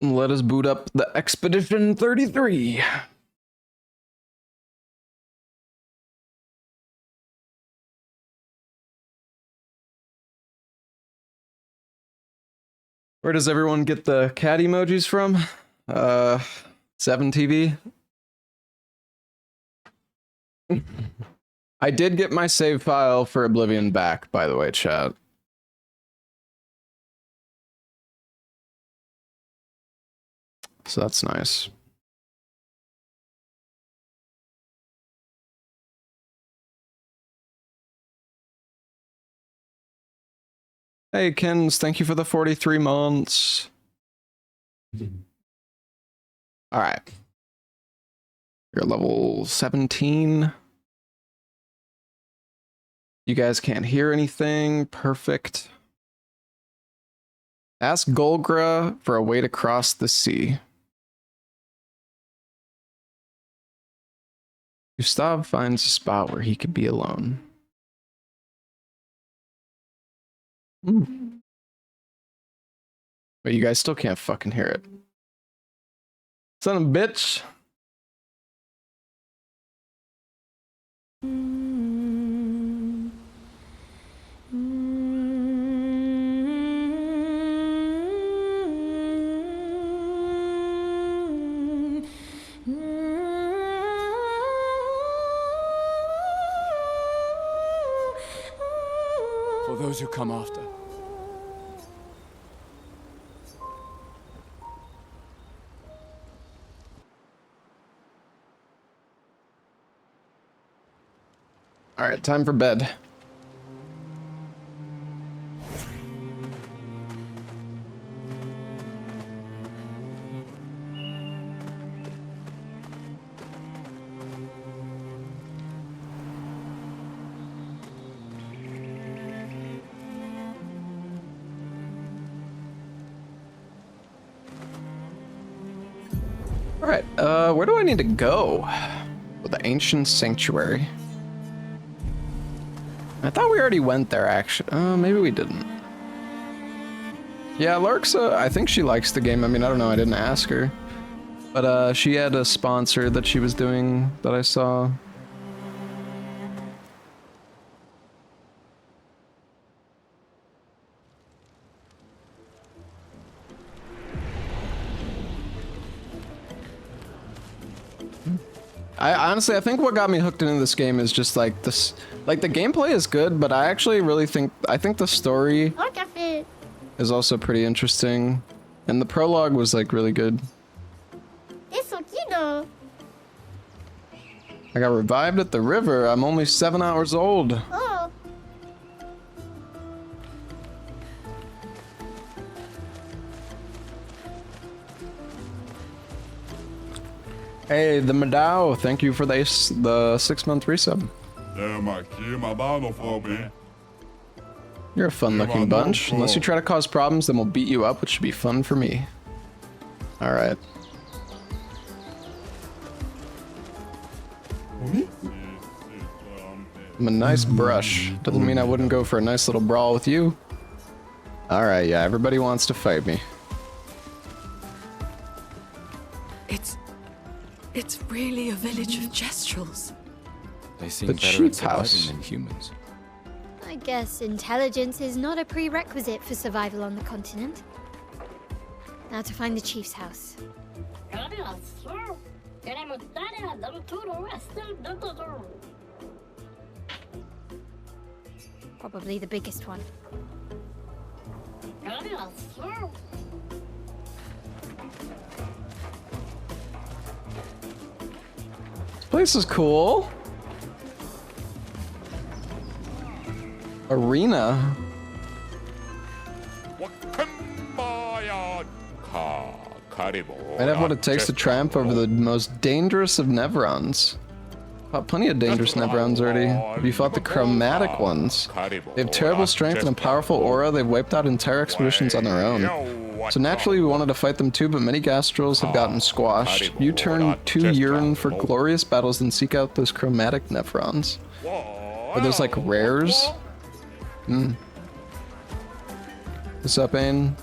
Let us boot up the Expedition 33. Where does everyone get the cat emojis from? 7TV? I did get my save file for Oblivion back, by the way, chat. So that's nice. Hey, Kens, thank you for the 43 months. All right. You're level 17. You guys can't hear anything. Perfect. Ask Golgra for a way to cross the sea. Gustav finds a spot where he could be alone. But you guys still can't fucking hear it. Son of a bitch. For those who come after. All right, time for bed. All right, where do I need to go? Well, the ancient sanctuary. I thought we already went there, actually. Maybe we didn't. Yeah, Larksa, I think she likes the game. I mean, I don't know, I didn't ask her. But she had a sponsor that she was doing that I saw. Honestly, I think what got me hooked into this game is just like this, like the gameplay is good, but I actually really think, I think the story is also pretty interesting, and the prologue was like really good. I got revived at the river. I'm only 7 hours old. Oh. Hey, the Madao, thank you for the 6-month resub. You're a fun-looking bunch. Unless you try to cause problems, then we'll beat you up, which should be fun for me. All right. I'm a nice brush. Doesn't mean I wouldn't go for a nice little brawl with you. All right, yeah, everybody wants to fight me. It's really a village of Gestrals. They seem The better cheap at surviving house. than humans. I guess intelligence is not a prerequisite for survival on the continent. Now to find the chief's house. Probably the biggest one. This place is cool. Arena. Might have what it takes to triumph over the most dangerous of Nevrons. Fought plenty of dangerous Nevrons already. Have you fought the chromatic ones? They have terrible strength and a powerful aura. They've wiped out entire expeditions on their own. So naturally we wanted to fight them too, but many Gestrals have gotten squashed. You turn to yearn for glorious battles and seek out those chromatic Nevrons. Are those like rares? What's up, Ain?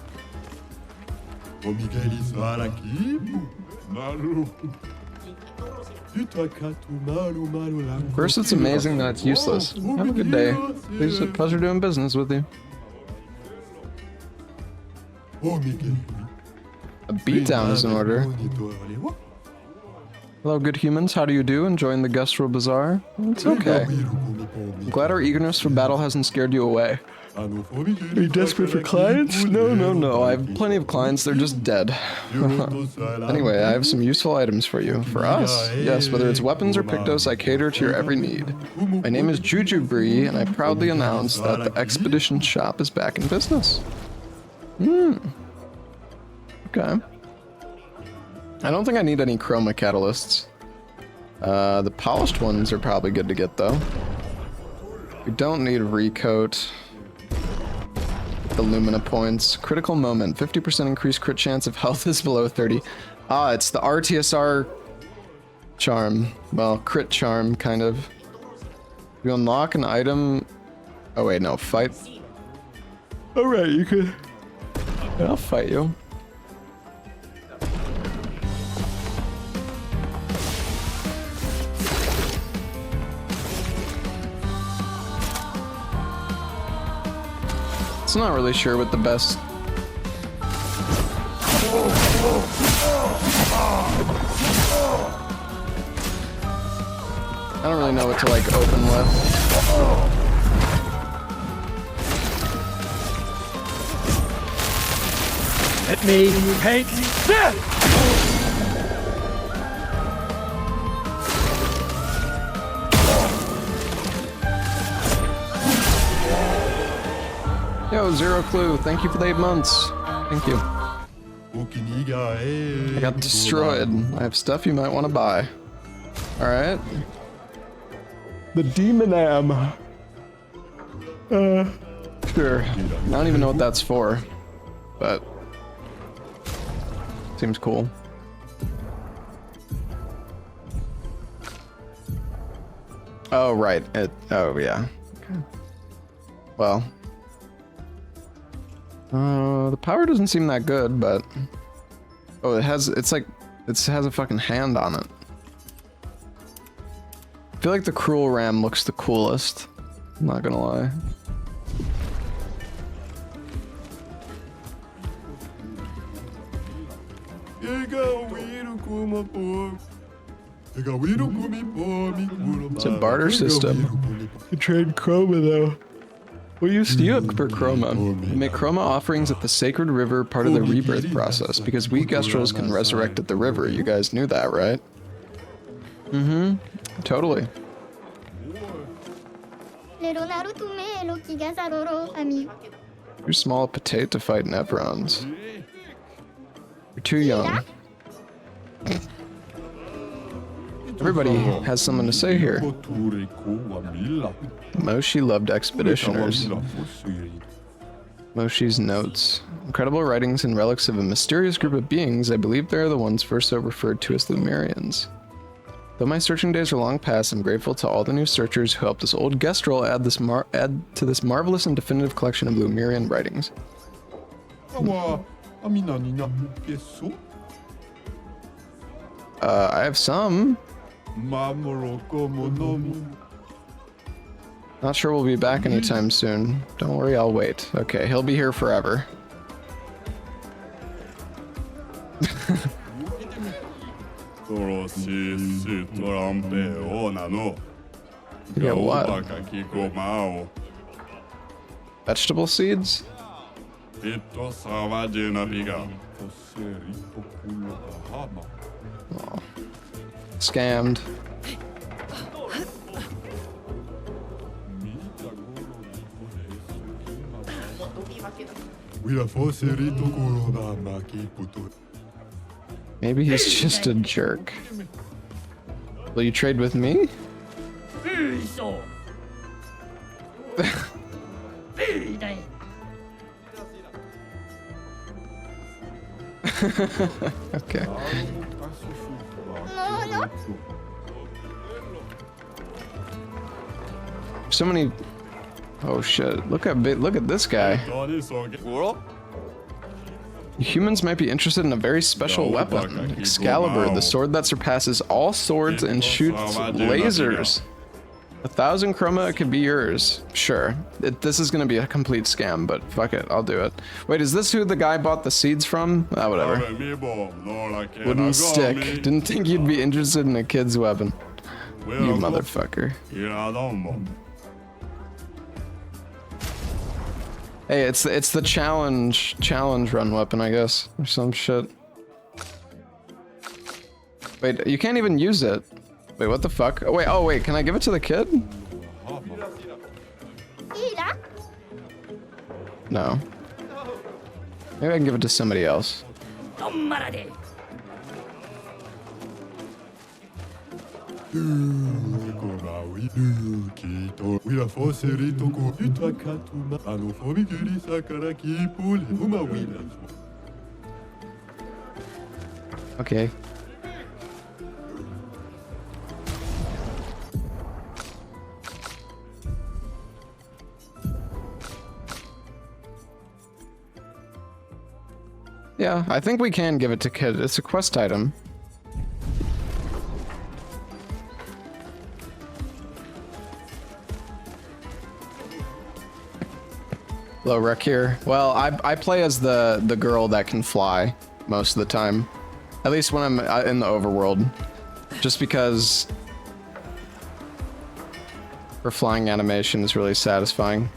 First, it's amazing that it's useless. Have a good day. Please, a pleasure doing business with you. A beatdown is in order. Hello, good humans. How do you do? Enjoying the Gestral bazaar? It's okay. I'm glad our eagerness for battle hasn't scared you away. Are you desperate for clients? No. I have plenty of clients. They're just dead. Anyway, I have some useful items for you. For us? Yes, whether it's weapons or Pictos, I cater to your every need. My name is Jujubri, and I proudly announce that the Expedition Shop is back in business. Okay. I don't think I need any chroma catalysts. The polished ones are probably good to get, though. We don't need a recoat. The Lumina points. Critical moment. 50% increased crit chance if health is below 30. Ah, it's the RTSR charm. Well, crit charm, kind of. You unlock an item... Oh wait, no, fight. Alright, you could... Yeah, I'll fight you. I'm not really sure what the best... I don't really know what to like open with. Let me paint this! Yo, Zero Clue, thank you for the 8 months. Thank you. I got destroyed. I have stuff you might want to buy. Alright. The Demon Am. Sure. I don't even know what that's for. But... seems cool. Oh, right. Oh, yeah. Okay. Well... the power doesn't seem that good, but... Oh, it has a fucking hand on it. I feel like the Cruel Ram looks the coolest. I'm not gonna lie. It's a barter system. You trade chroma though. What use do you have for chroma? We make chroma offerings at the Sacred River, part of the rebirth process, because we Gestrals can resurrect at the river. You guys knew that, right? Mm-hmm. Totally. You're small potato to fight Nevrons. You're too young. Everybody has something to say here. Moshi loved expeditioners. Moshi's notes. Incredible writings and relics of a mysterious group of beings. I believe they are the ones first so referred to as the Lumerians. Though my searching days are long past, I'm grateful to all the new searchers who helped this old Gestral add to this marvelous and definitive collection of Lumerian writings. I have some. Not sure we'll be back anytime soon. Don't worry, I'll wait. Okay, he'll be here forever. Yeah, what? Vegetable seeds? Oh. Scammed. Maybe he's just a jerk. Will you trade with me? Okay. So many. Oh shit! Look at this guy. Humans might be interested in a very special weapon, Excalibur, the sword that surpasses all swords and shoots lasers. 1,000 chroma could be yours. Sure. This is gonna be a complete scam, but fuck it, I'll do it. Wait, is this who the guy bought the seeds from? Ah, whatever. Wouldn't stick. Didn't think you'd be interested in a kid's weapon. You motherfucker. Hey, it's the challenge run weapon, I guess, or some shit. Wait, you can't even use it. Wait, what the fuck? Oh wait, can I give it to the kid? No. Maybe I can give it to somebody else. Okay. Yeah, I think we can give it to Kid. It's a quest item. Hello, Wreck here. Well, I play as the girl that can fly most of the time. At least when I'm in the overworld. Just because her flying animation is really satisfying.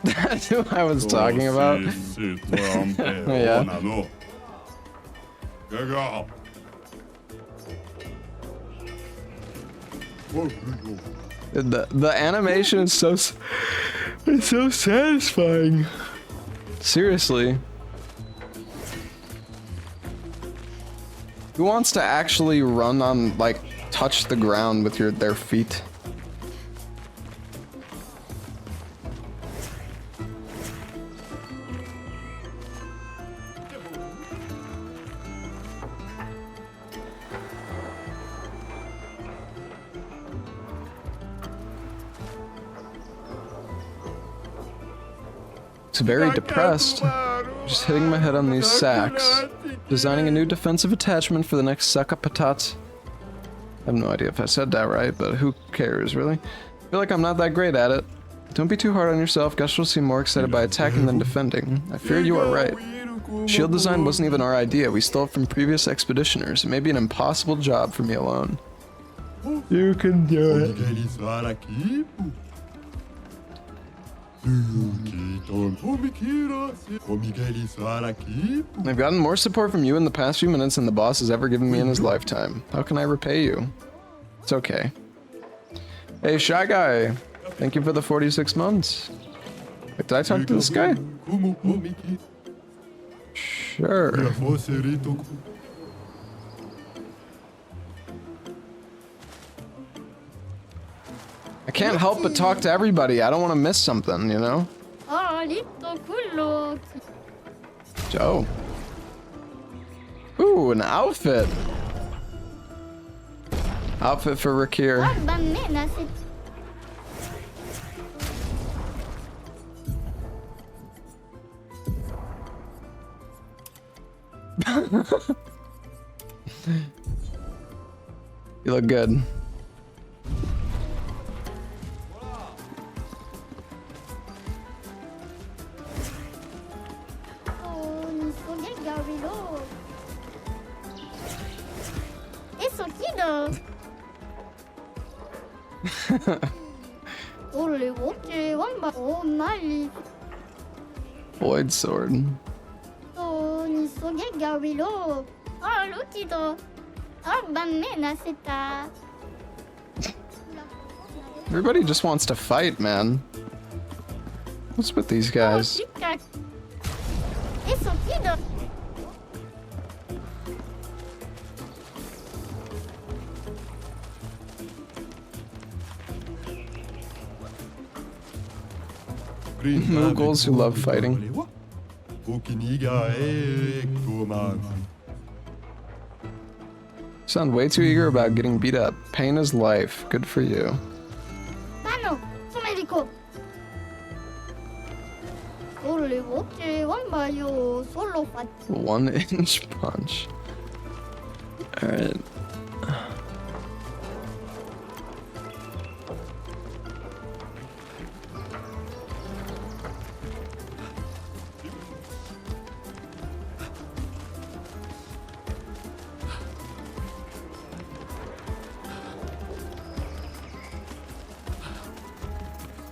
That's who I was talking about. Yeah. The animation is so satisfying. Seriously. Who wants to actually run on, like, touch the ground with their feet? Very depressed. Just hitting my head on these sacks. Designing a new defensive attachment for the next suck up patat. I have no idea if I said that right, but who cares, really? I feel like I'm not that great at it. Don't be too hard on yourself. Gestral seem more excited by attacking than defending. I fear you are right. Shield design wasn't even our idea. We stole it from previous expeditioners. It may be an impossible job for me alone. You can do it. I've gotten more support from you in the past few minutes than the boss has ever given me in his lifetime. How can I repay you? It's okay. Hey, Shy Guy. Thank you for the 46 months. Wait, did I talk to this guy? Sure. I can't help but talk to everybody. I don't want to miss something, you know? Joe. Ooh, an outfit. Outfit for Rakir. You look good. Void sword. Everybody just wants to fight, man. What's with these guys? Muggles who love fighting. Sound way too eager about getting beat up. Pain is life. Good for you. 1-inch punch. Alright.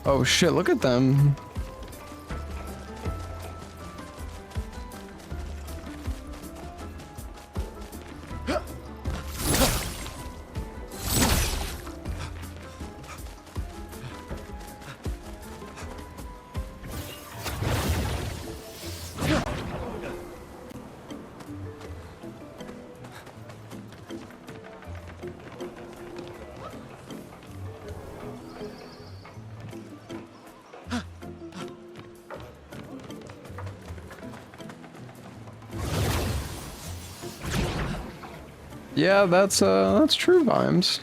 Oh shit, look at them. Yeah, that's true, Vimes.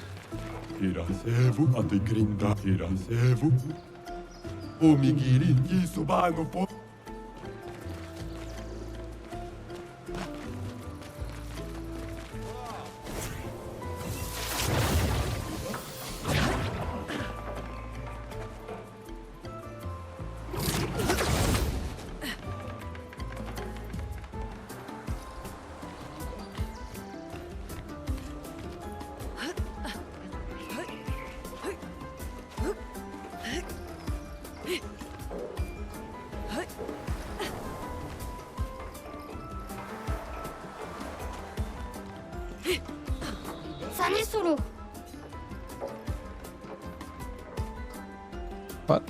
What?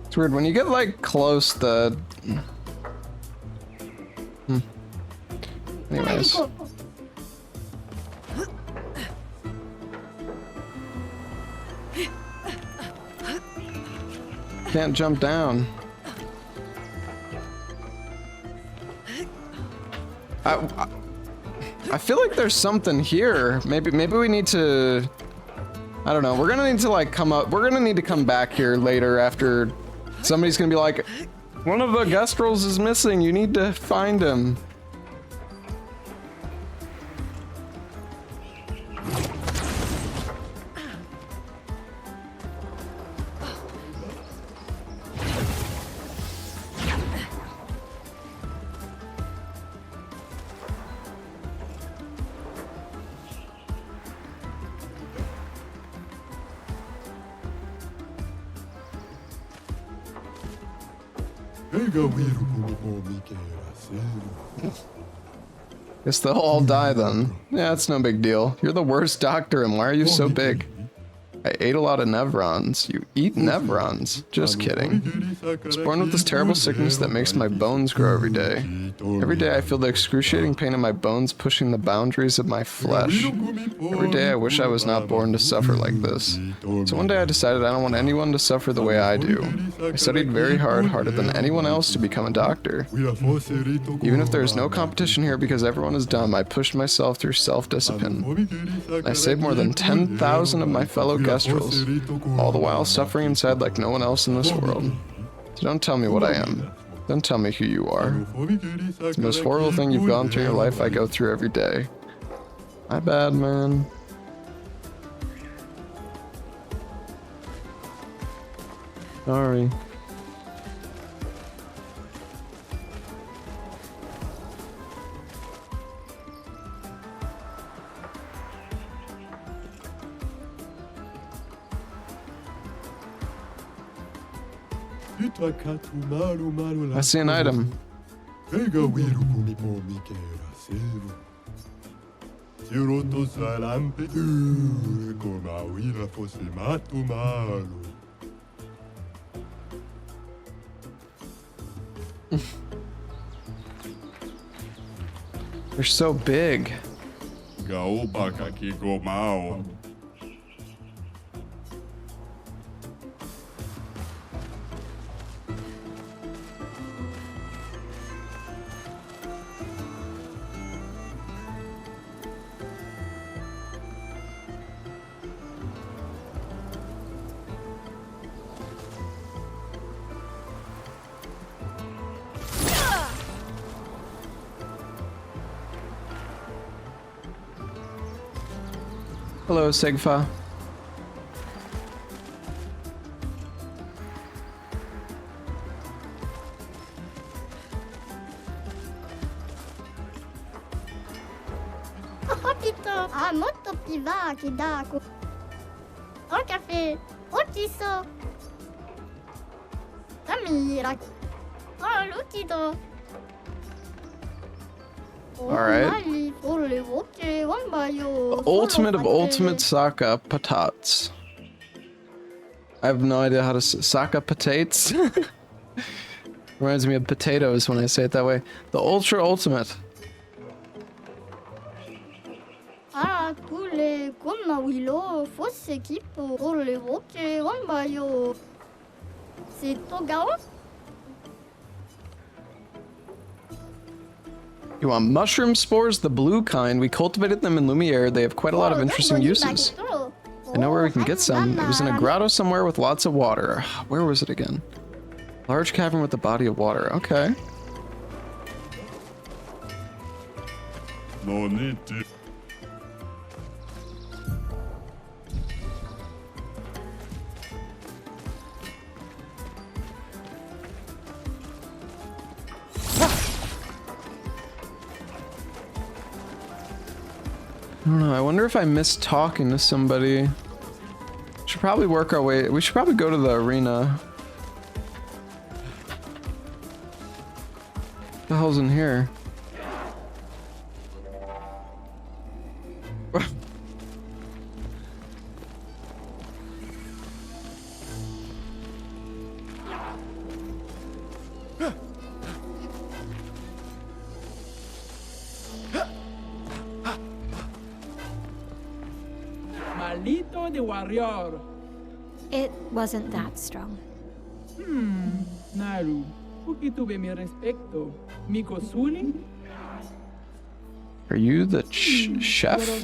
It's weird when you get like close the anyways. Can't jump down. I feel like there's something here. Maybe we need to, I don't know. We're gonna need to like come up. We're gonna need to come back here later after somebody's gonna be like, one of the Gestrals is missing. You need to find him. Guess they'll all die then. Yeah, it's no big deal. You're the worst doctor, and why are you so big? I ate a lot of Nevrons. You eat Nevrons? Just kidding. I was born with this terrible sickness that makes my bones grow every day. Every day I feel the excruciating pain in my bones pushing the boundaries of my flesh. Every day I wish I was not born to suffer like this. So one day I decided I don't want anyone to suffer the way I do. I studied very hard, harder than anyone else, to become a doctor. Even if there is no competition here because everyone is dumb, I pushed myself through self-discipline. I saved more than 10,000 of my fellow Gestrals, all the while suffering inside like no one else in this world. So don't tell me what I am. Don't tell me who you are. It's the most horrible thing you've gone through in your life I go through every day. My bad, man. Sorry. I see an item. They're so big. Hello, Sigfa. Capito? Ah, molto più va che da. Ho caffè. Ho chiso. Dammi. Oh, lucido. Alright. The ultimate of ultimate Saka patats. I have no idea how to Saka patates. Reminds me of potatoes when I say it that way. The ultra ultimate. Ah, tu le gomma willow fosse tipo pour le voce ombayo. C'est togao? You want mushroom spores, the blue kind. We cultivated them in Lumiere. They have quite a lot of interesting uses. I know where we can get some. It was in a grotto somewhere with lots of water. Where was it again? Large cavern with a body of water. Okay. No need to. I don't know. I wonder if I missed talking to somebody. Should probably work our way. We should probably go to the arena. What the hell's in here? Malito de warrior. It wasn't that strong. Naru, porque tuve mi respecto. Mi cosuli. Are you the chef? There are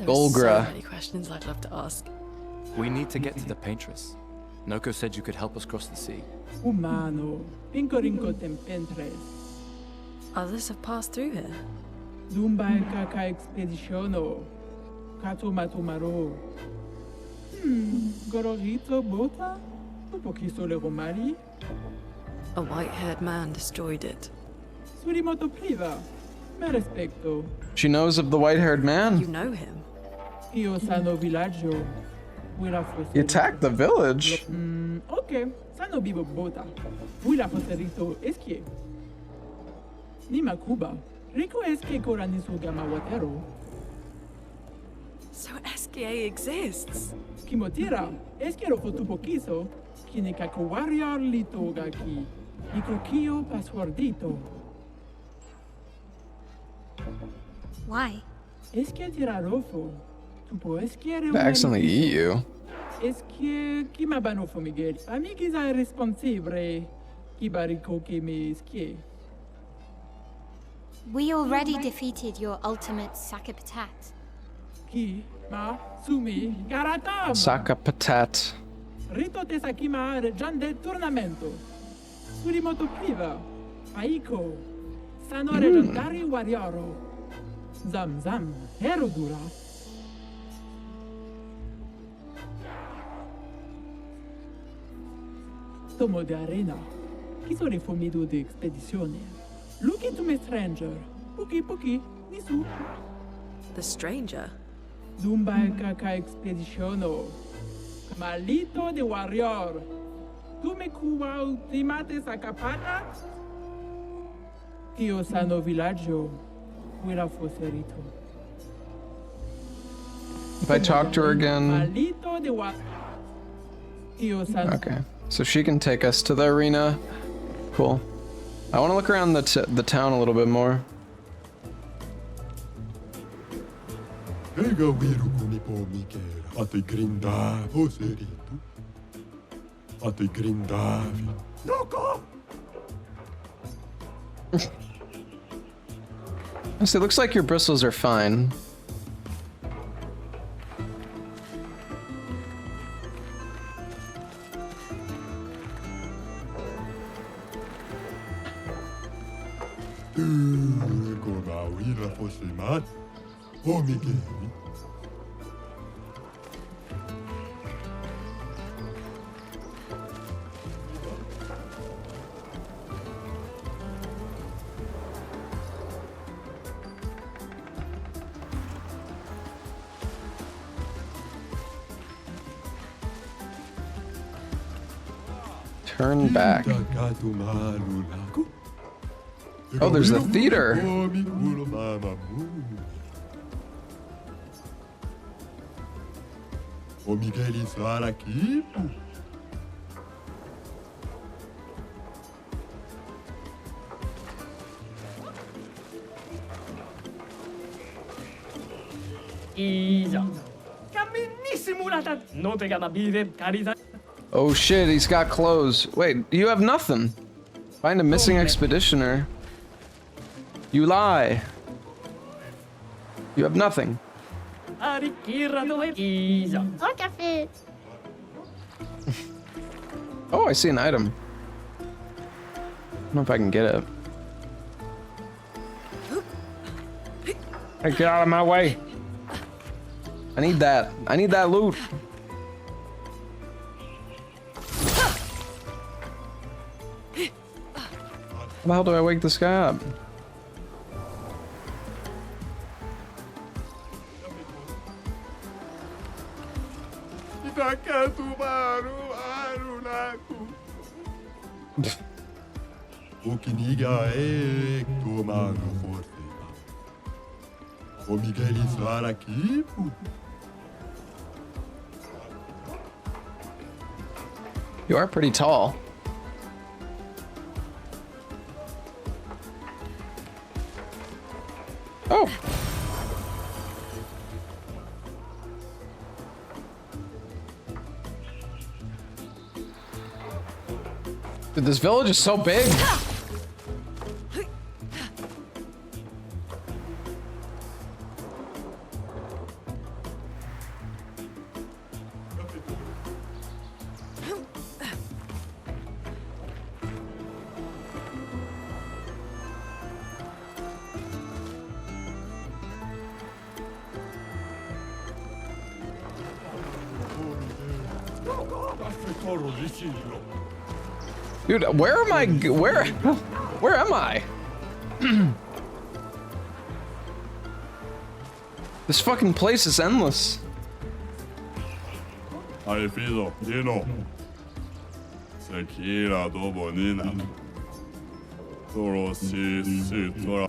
Golgra. so many questions I'd love to ask. We need to get to the paintress. Noko said you could help us cross the sea. Humano, pincorinco tempentres. Others have passed through here. Dumba kaka expeditiono. Kato matumaro. Gororito bota? Pokiso le romari? A white-haired man destroyed it. Surimoto priva. Me respecto. She knows of the white-haired You man. know him. Io sano villaggio. He attacked the village. Ok, sano bibo bota. Wila foserito eskie. Nima Cuba. Rico eskie koranisu gama watero. So SKA exists. Kimotira, eskero fotupokiso. Kinikako warrior litoga ki. Ikokio passwordito. Why? Eskie tirarofo. Tupo esquiere To accidentally eat you. Eskie kimabanofo Miguel. Amigis a responsibile. Kibariko ke me eskie. We already defeated your ultimate Sakapatat. Ki ma sumi garatam. Saka patat. Rito te sakima regian del tournamento. Surimoto priva. Aiko. Sano legendari warrioro. Zam zam. Herodura. Tomo de arena. Chi sono i fomido de expedizione? Luki to me stranger. Puki puki. Nisu. The stranger. Dumba kaka expeditiono. Malito de warrior. Tu me cuba ultimate sakapata? Tio sano villaggio. Wira foserito. If I talk to her again. Malito de wa... Tio sano... Okay. So she can take us to the arena. Cool. I want to look around the town a little bit more. Ega wiru kumi po mikera. Ate grinda poserito. Ate grindavi. Noko! So it looks like your bristles are fine. Goma wira Haseman. Omigeri. Turn back. Oh, there's a theater. Oh shit, he's got clothes. Wait, you have nothing. Find a missing expeditioner. You lie. You have nothing. Oh, café. Oh, I see an item. I don't know if I can get it. Hey, get out of my way. I need that. I need that loot. How the hell do I wake this guy up? You are pretty tall. Oh. Dude, this village is so big. Dude, where am I? Where am I? This fucking place is endless. Ai fido, Dino. Sekira dobo nina. Toro si tora.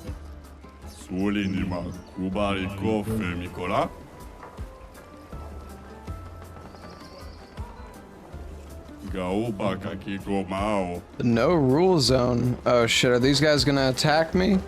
Suli nima kubari kofe mikola. The no rule zone. Oh shit, are these guys gonna attack me?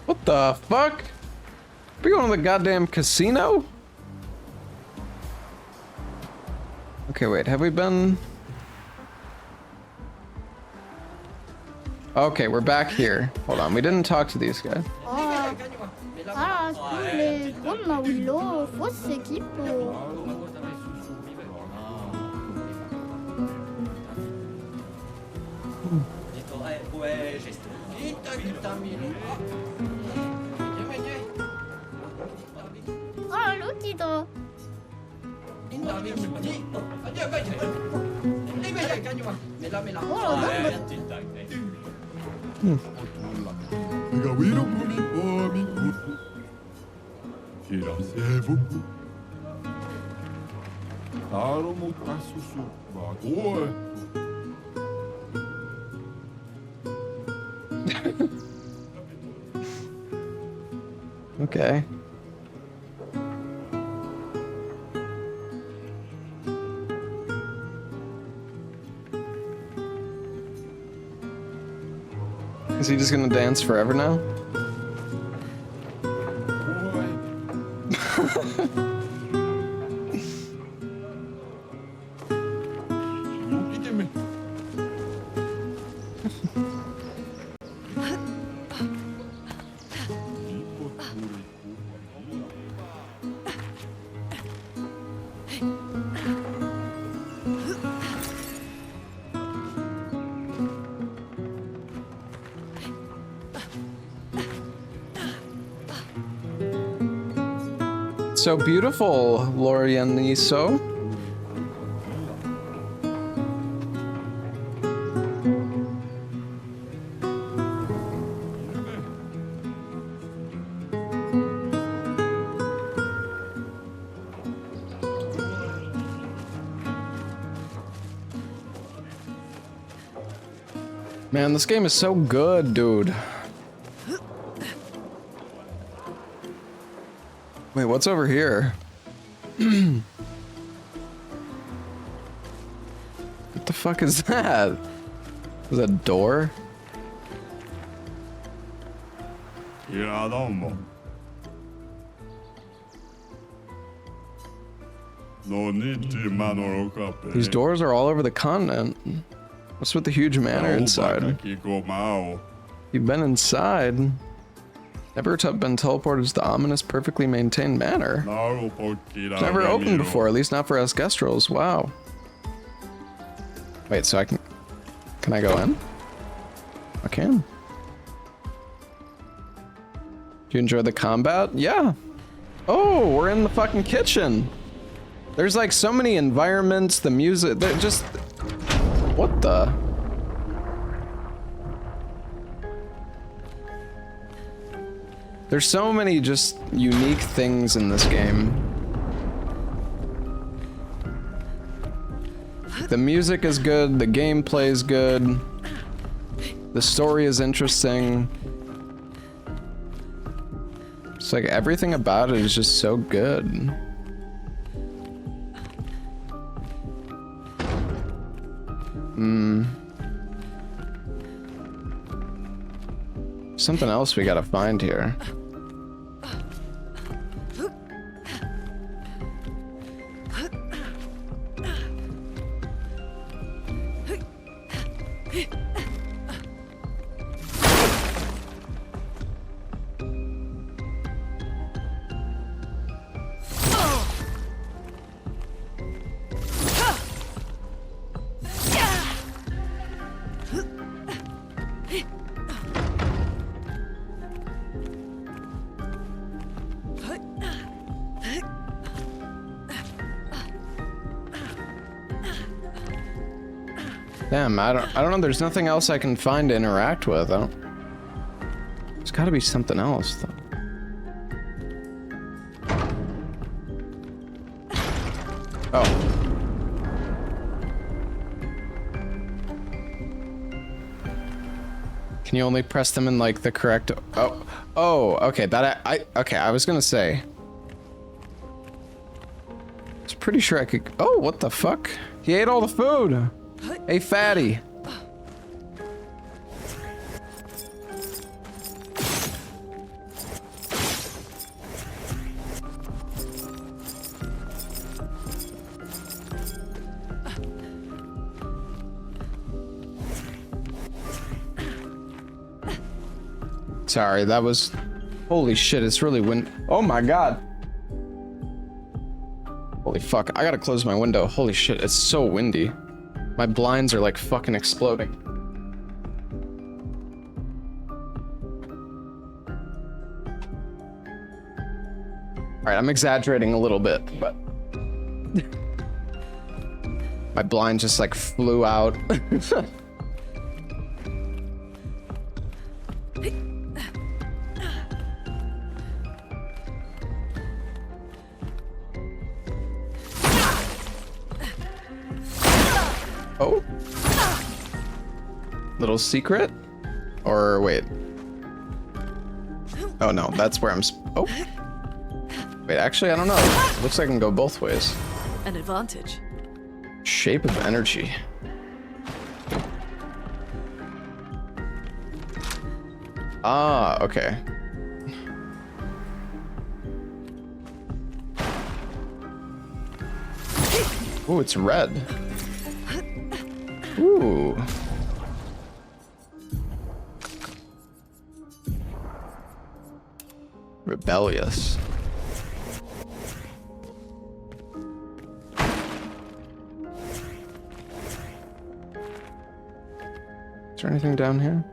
What the fuck? We going to the goddamn casino? Okay, wait, have we been? Okay, we're back here. Hold on, we didn't talk to these guys. Okay. Is he just gonna dance forever now? me. So beautiful, Lorianiso. Man, this game is so good, dude. Wait, what's over here? What the fuck is that? Is that a door? These doors are all over the continent. What's with the huge manor inside? You've been inside? Never been teleported to the ominous, perfectly maintained manor. It's never opened before, at least not for us Gestrals. Wow. Wait, so I can I go in? I can. Do you enjoy the combat? Yeah. Oh, we're in the fucking kitchen. There's like so many environments, the music, they're just... What the? There's so many just unique things in this game. The music is good, the gameplay is good, the story is interesting. It's like everything about it is just so good. Something else we gotta find here. Damn, I don't know, there's nothing else I can find to interact with. There's gotta be something else, though. Oh. Can you only press them in, like, the correct... Oh. Oh, okay, that okay, I was gonna say. I was pretty sure I could... Oh, what the fuck? He ate all the food! Hey, fatty. Sorry, that was... Holy shit, it's really Oh my god. Holy fuck, I gotta close my window. Holy shit, it's so windy. My blinds are like fucking exploding. Alright, I'm exaggerating a little bit, but... My blind just like flew out. Oh. Little secret? Or wait. Oh no, that's where I'm oh. Wait, actually, I don't know. Looks like I can go both ways. An advantage. Shape of energy. Ah, okay. Ooh, it's red. Ooh. Rebellious. Is there anything down here?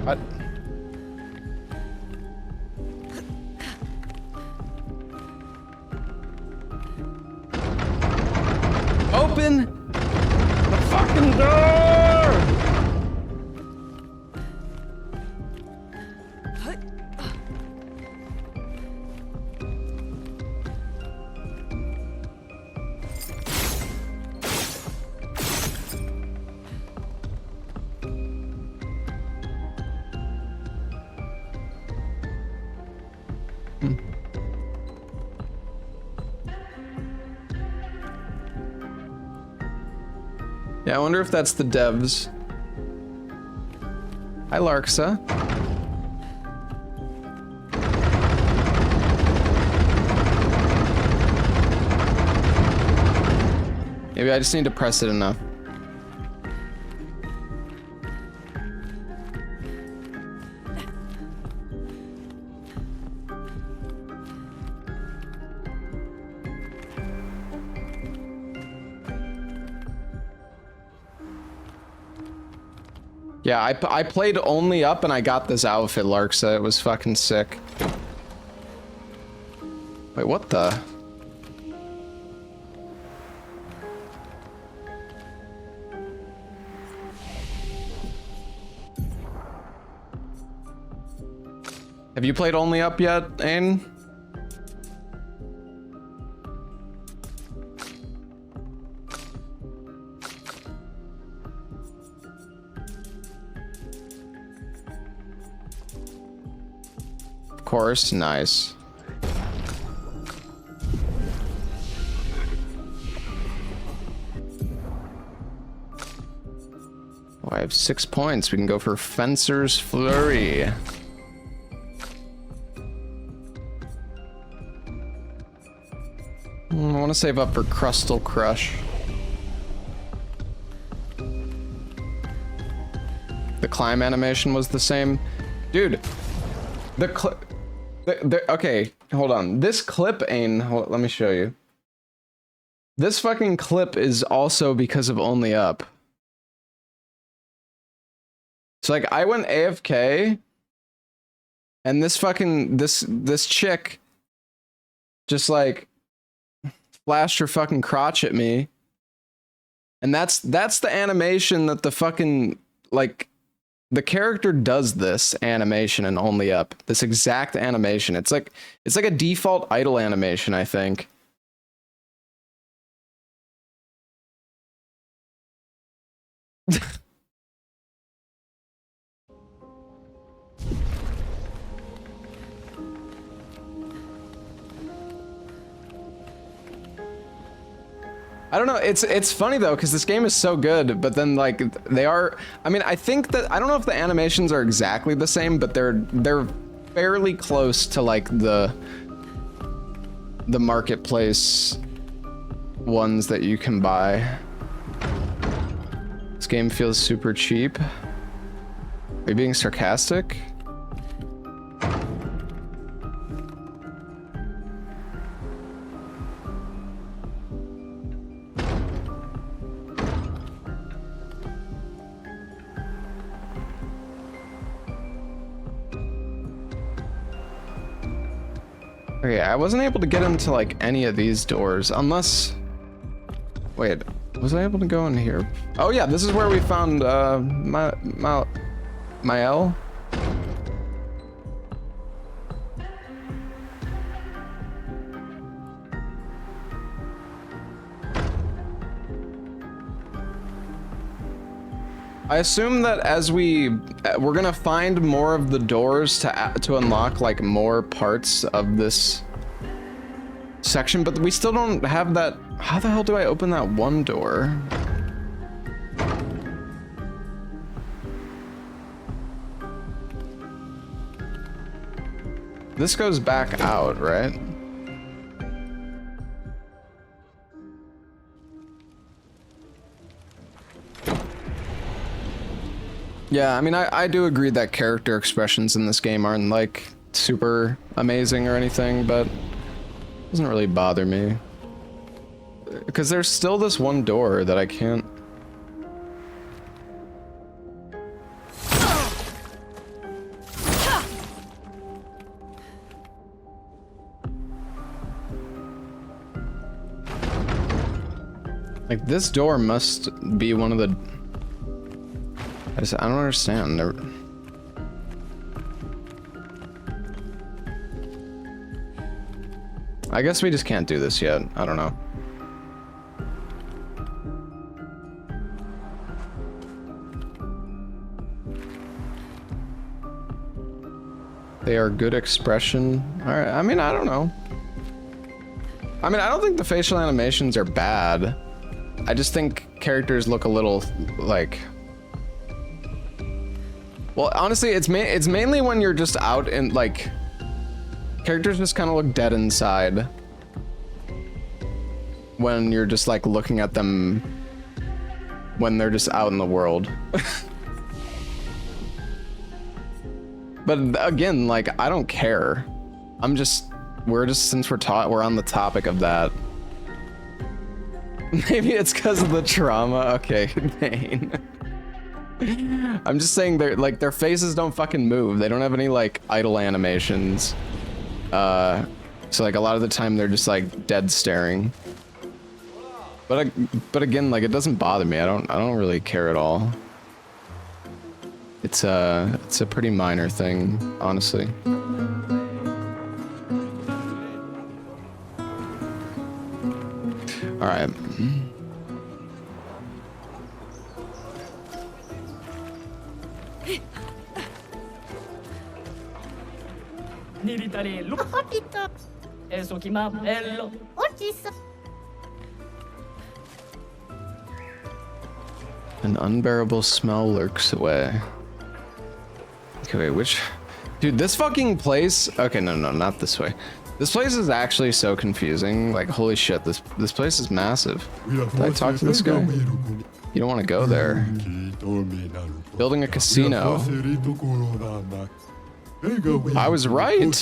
What? Open the fucking door! Yeah, I wonder if that's the devs. Hi, Larksa. Maybe I just need to press it enough. Yeah, I played only up and I got this outfit, Larksa. It was fucking sick. Wait, what the? Have you played only up yet, Ain? Of course, nice. Oh, I have 6 points. We can go for Fencer's Flurry. I want to save up for Crustal Crush. The climb animation was the same. Dude, okay, hold on. This clip, Ain, let me show you. This fucking clip is also because of Only Up. So like, I went AFK, and this fucking, this chick just like flashed her fucking crotch at me. And that's the animation that the fucking, like, the character does this animation in Only Up. This exact animation. It's like a default idle animation, I think. I don't know, it's funny though, because this game is so good, but then like, they are, I mean, I think that, I don't know if the animations are exactly the same, but they're fairly close to like the marketplace ones that you can buy. This game feels super cheap. Are you being sarcastic? Okay, I wasn't able to get into like any of these doors unless, wait, was I able to go in here? Oh yeah, this is where we found Mael. I assume that as we're gonna find more of the doors to unlock like more parts of this section, but we still don't have that. How the hell do I open that one door? This goes back out, right? Yeah, I mean, I do agree that character expressions in this game aren't, like, super amazing or anything, but it doesn't really bother me. Because there's still this one door that I can't... Like, this door must be one of the... I don't understand. I guess we just can't do this yet. I don't know. They are good expression. Alright, I mean, I don't know. I mean, I don't think the facial animations are bad. I just think characters look a little, like... Well, honestly, it's mainly when you're just out and, like... Characters just kind of look dead inside. When you're just, like, looking at them... When they're just out in the world. But again, like, I don't care. Since we're on the topic of that. Maybe it's because of the trauma. Okay, Bane. I'm just saying their faces don't fucking move. They don't have any like idle animations. So like a lot of the time they're just like dead staring. But again, like it doesn't bother me. I don't really care at all. It's a pretty minor thing, honestly. All right. Capito. Eso che ma bello. An unbearable smell lurks away. Okay, wait, which... Dude, this fucking place... Okay, no, not this way. This place is actually so confusing. Like, holy shit, this place is massive. Did I talk to this guy? You don't want to go there. Building a casino. I was right!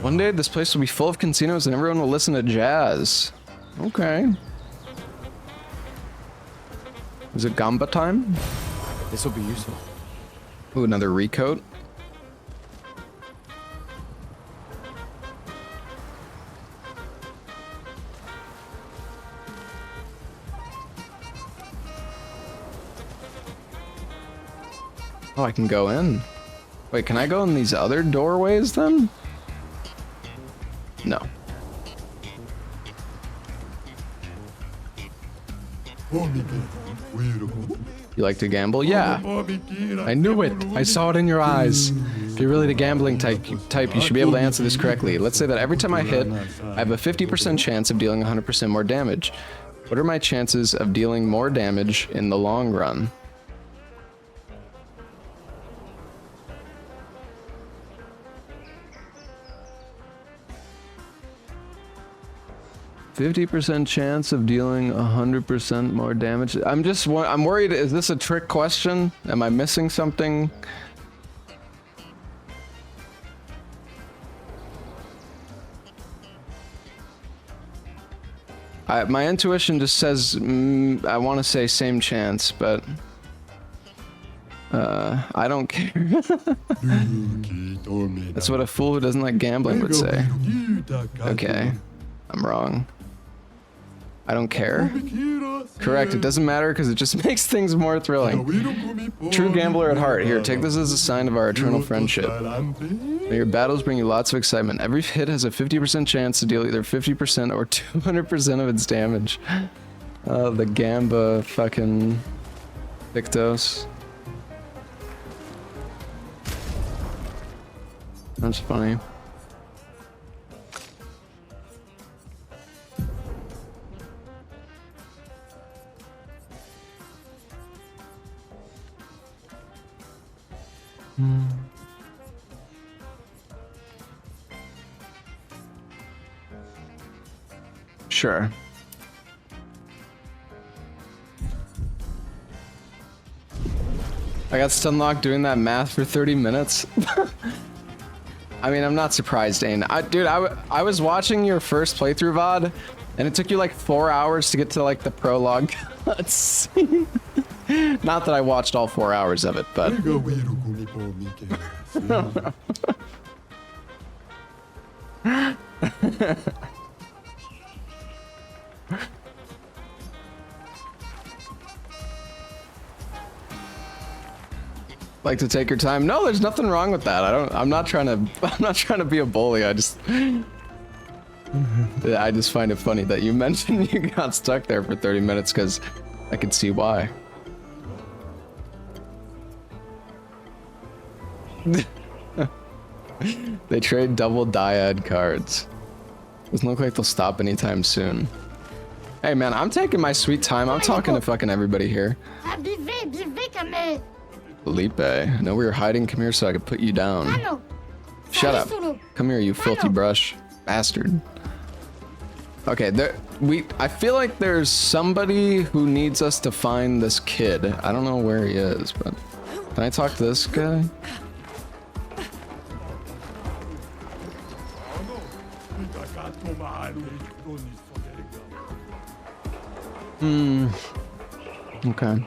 One day this place will be full of casinos and everyone will listen to jazz. Okay. Is it Gamba time? This will be useful. Ooh, another recoat. Oh, I can go in. Wait, can I go in these other doorways then? No. You like to gamble? Yeah. I knew it. I saw it in your eyes. If you're really the gambling type, you should be able to answer this correctly. Let's say that every time I hit, I have a 50% chance of dealing 100% more damage. What are my chances of dealing more damage in the long run? %50 chance of dealing 100% more damage. I'm worried, is this a trick question? Am I missing something? My intuition just says, I want to say same chance, but I don't care. That's what a fool who doesn't like gambling would say. Okay, I'm wrong. I don't care. Correct, it doesn't matter because it just makes things more thrilling. True gambler at heart. Here, take this as a sign of our eternal friendship. May your battles bring you lots of excitement. Every hit has a 50% chance to deal either 50% or 200% of its damage. Oh, the Gamba fucking Victos. That's funny. Sure. I got stunlocked doing that math for 30 minutes. I mean, I'm not surprised, Dane. Dude, I was watching your first playthrough VOD, and it took you like 4 hours to get to like the prologue cutscene. Not that I watched all 4 hours of it, but... Like to take your time? No, there's nothing wrong with that. I'm not trying to be a bully. I just find it funny that you mentioned you got stuck there for 30 minutes because I could see why. They trade double dyad cards. Doesn't look like they'll stop anytime soon. Hey man, I'm taking my sweet time. I'm talking to fucking everybody here. Felipe, I know where you're hiding. Come here so I can put you down. Shut up. Come here, you filthy brush. Bastard. Okay, I feel like there's somebody who needs us to find this kid. I don't know where he is, but can I talk to this guy? Okay.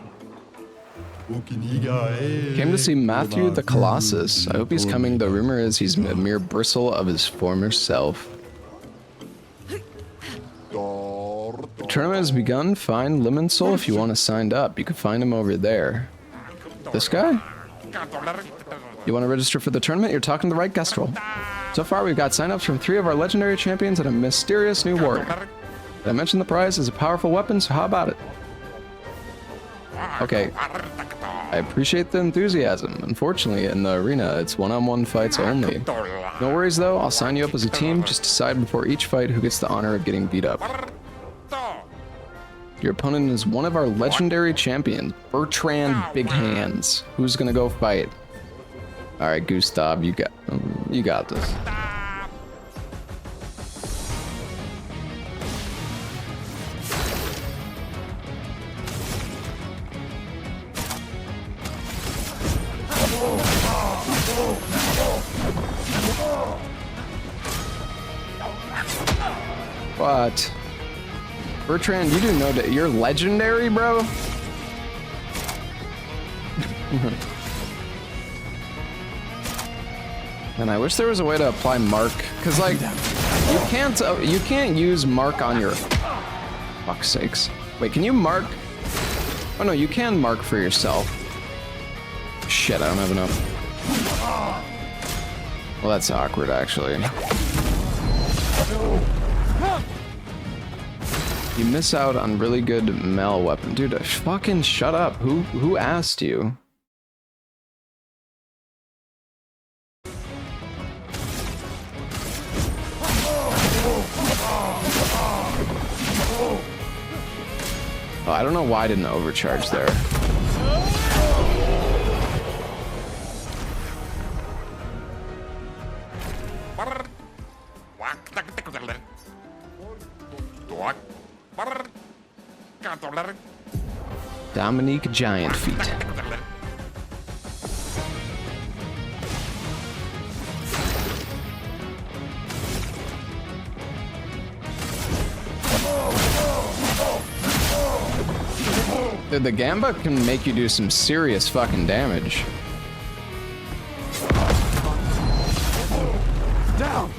Came to see Matthew the Colossus. I hope he's coming. The rumor is he's a mere bristle of his former self. The tournament has begun. Find Lemon Soul if you want to sign up. You can find him over there. This guy? You want to register for the tournament? You're talking to the right Gestral. So far, we've got sign-ups from 3 of our legendary champions and a mysterious new warrior. Did I mention the prize is a powerful weapon, so how about it? Okay. I appreciate the enthusiasm. Unfortunately, in the arena, it's one-on-one fights only. No worries though, I'll sign you up as a team. Just decide before each fight who gets the honor of getting beat up. Your opponent is one of our legendary champions, Bertrand Big Hands. Who's gonna go fight? Alright, Gustav, you got this. What? Bertrand, you do know that you're legendary, bro? And I wish there was a way to apply mark, cause like you can't use mark on your fuck's sakes. Wait, can you mark? Oh no, you can mark for yourself. Shit, I don't have enough. Well, that's awkward actually. You miss out on really good melee weapon. Dude, fucking shut up. Who asked you? Oh, I don't know why I didn't overcharge there. Dominique Giant Feet. Dude, the Gamba can make you do some serious fucking damage. Down.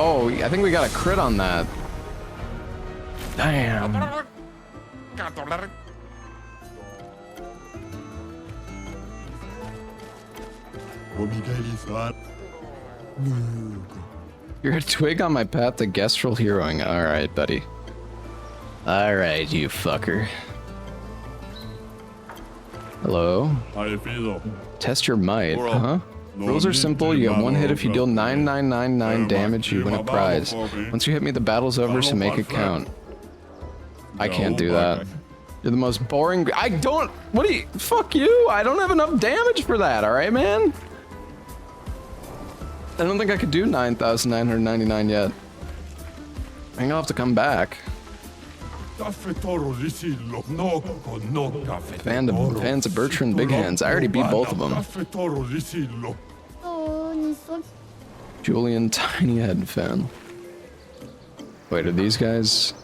Oh, I think we got a crit on that. Damn. You're a twig on my path to Gestral heroing. Alright, buddy. Alright, you fucker. Hello? How you feel? Test your might, huh? Rules are simple. You have one hit. If you deal 9999 damage, you win a prize. Once you hit me, the battle's over, so make it count. I can't do that. You're the most boring. I don't. What do you? Fuck you. I don't have enough damage for that. All right, man. I don't think I could do 9,999 yet. I think I'll have to come back. Fans of Bertrand Big Hands. I already beat both of them. Julian Tiny Head fan. Wait, are these guys?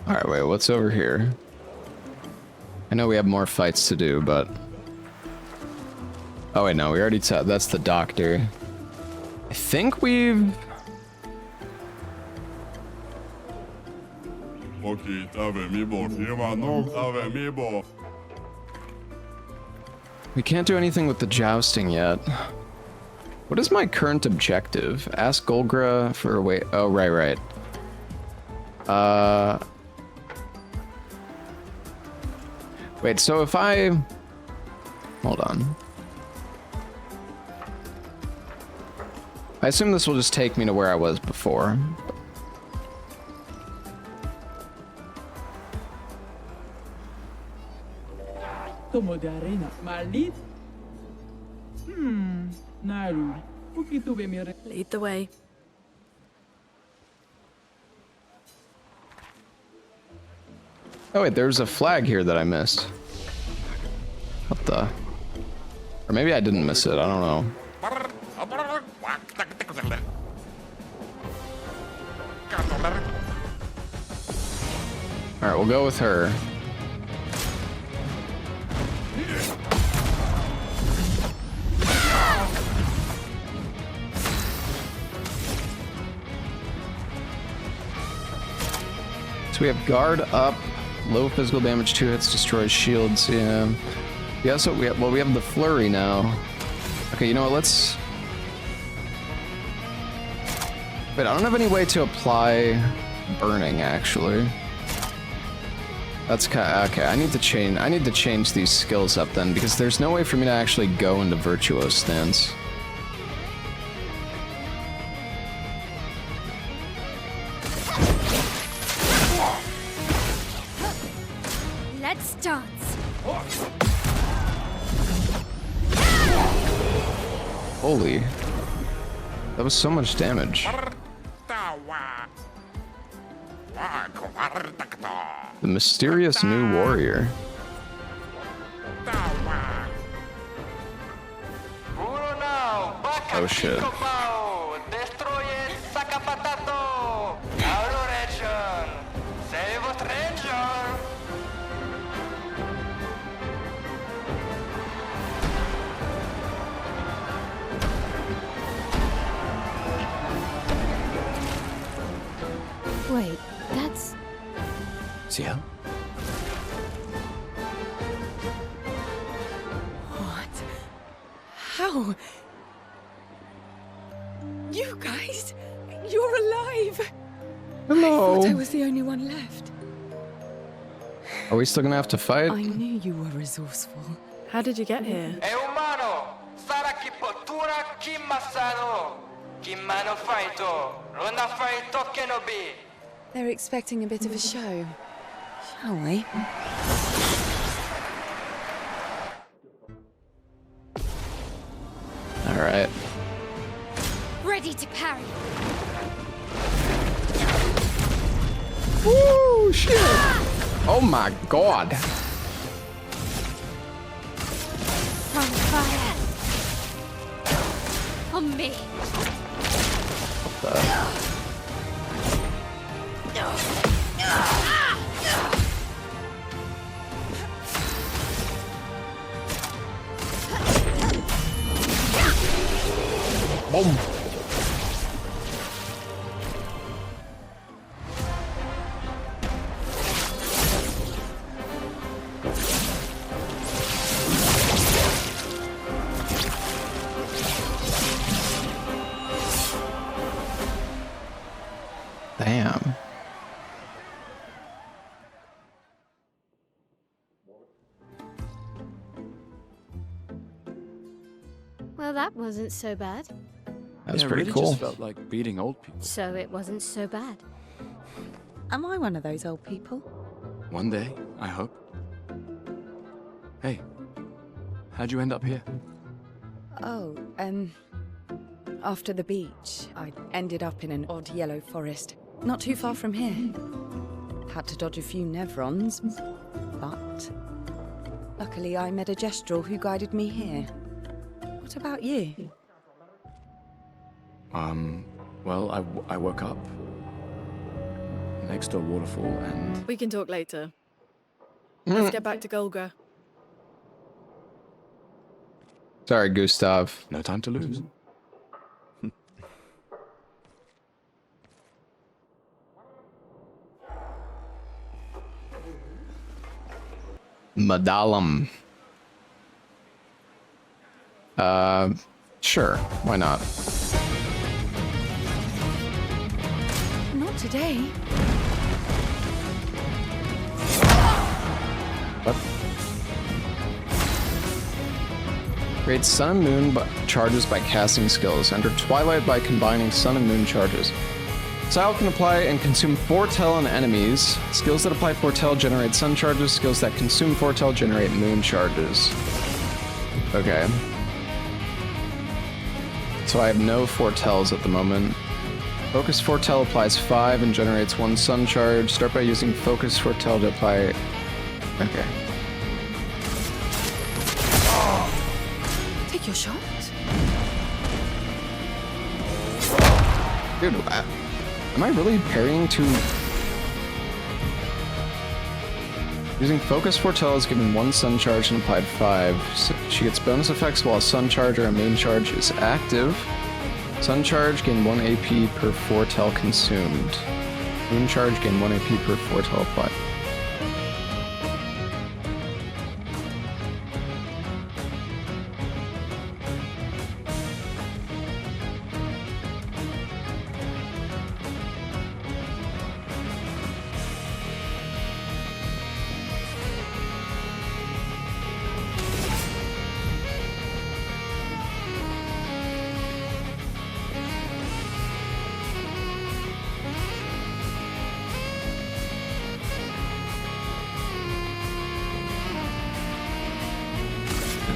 Alright, wait, what's over here? I know we have more fights to do, but... Oh wait, no, we already saw that's the doctor. I think we've... We can't do anything with the jousting yet. What is my current objective? Ask Golgra for a way... Oh, right. Wait, so if I... Hold on. I assume this will just take me to where I was before. Tomo de arena. Malit? Naru. Lead the way. Oh wait, there's a flag here that I missed. What the? Or maybe I didn't miss it, I don't know. Alright, we'll go with her. So we have guard up, low physical damage, 2 hits, destroys shields. Yeah. Yeah. So we have the flurry now. Okay, you know what? Let's. Wait, I don't have any way to apply burning actually. That's kind of, okay. I need to change these skills up then because there's no way for me to actually go into virtuoso stance. Let's dance. Holy. That was so much damage. The mysterious new warrior. Oh shit. Wait, that's... Sia? What? How? You guys? You're alive! Hello. I thought I was the only one left. Are we still gonna have to fight? I knew you were resourceful. How did you get here? They're expecting a bit of a show. Shall we? All right. ready to parry. Woo, shit! Oh my god. From fire. On me. What the? Boom. Damn. Well, that wasn't so bad. That's Yeah, it pretty really cool. just felt like beating old people. So it wasn't so bad. Am I one of those old people? One day, I hope. Hey, how'd you end up here? Oh, after the beach, I ended up in an odd yellow forest, not too far from here. Had to dodge a few Nevrons, but luckily I met a Gestral who guided me here. What about you? Well, I woke up next to a waterfall and... We can talk later. Let's get back to Golgra. Sorry, Gustav. No time to lose. Medallum. Sure. Why not? Not today. What? Creates Sun and Moon charges by casting skills. Enter Twilight by combining Sun and Moon charges. Style can apply and consume Foretell on enemies. Skills that apply Foretell generate Sun charges. Skills that consume Foretell generate Moon charges. Okay. So I have no Foretells at the moment. Focus Foretell applies 5 and generates 1 Sun charge. Start by using Focus Foretell to apply... Okay. Take your shot. Dude, am I really parrying to... Using Focus Foretell is given 1 Sun charge and applied 5. So she gets bonus effects while a Sun charge or a main charge is active. Sun charge gain 1 AP per Foretell consumed. Moon charge gain 1 AP per Foretell applied.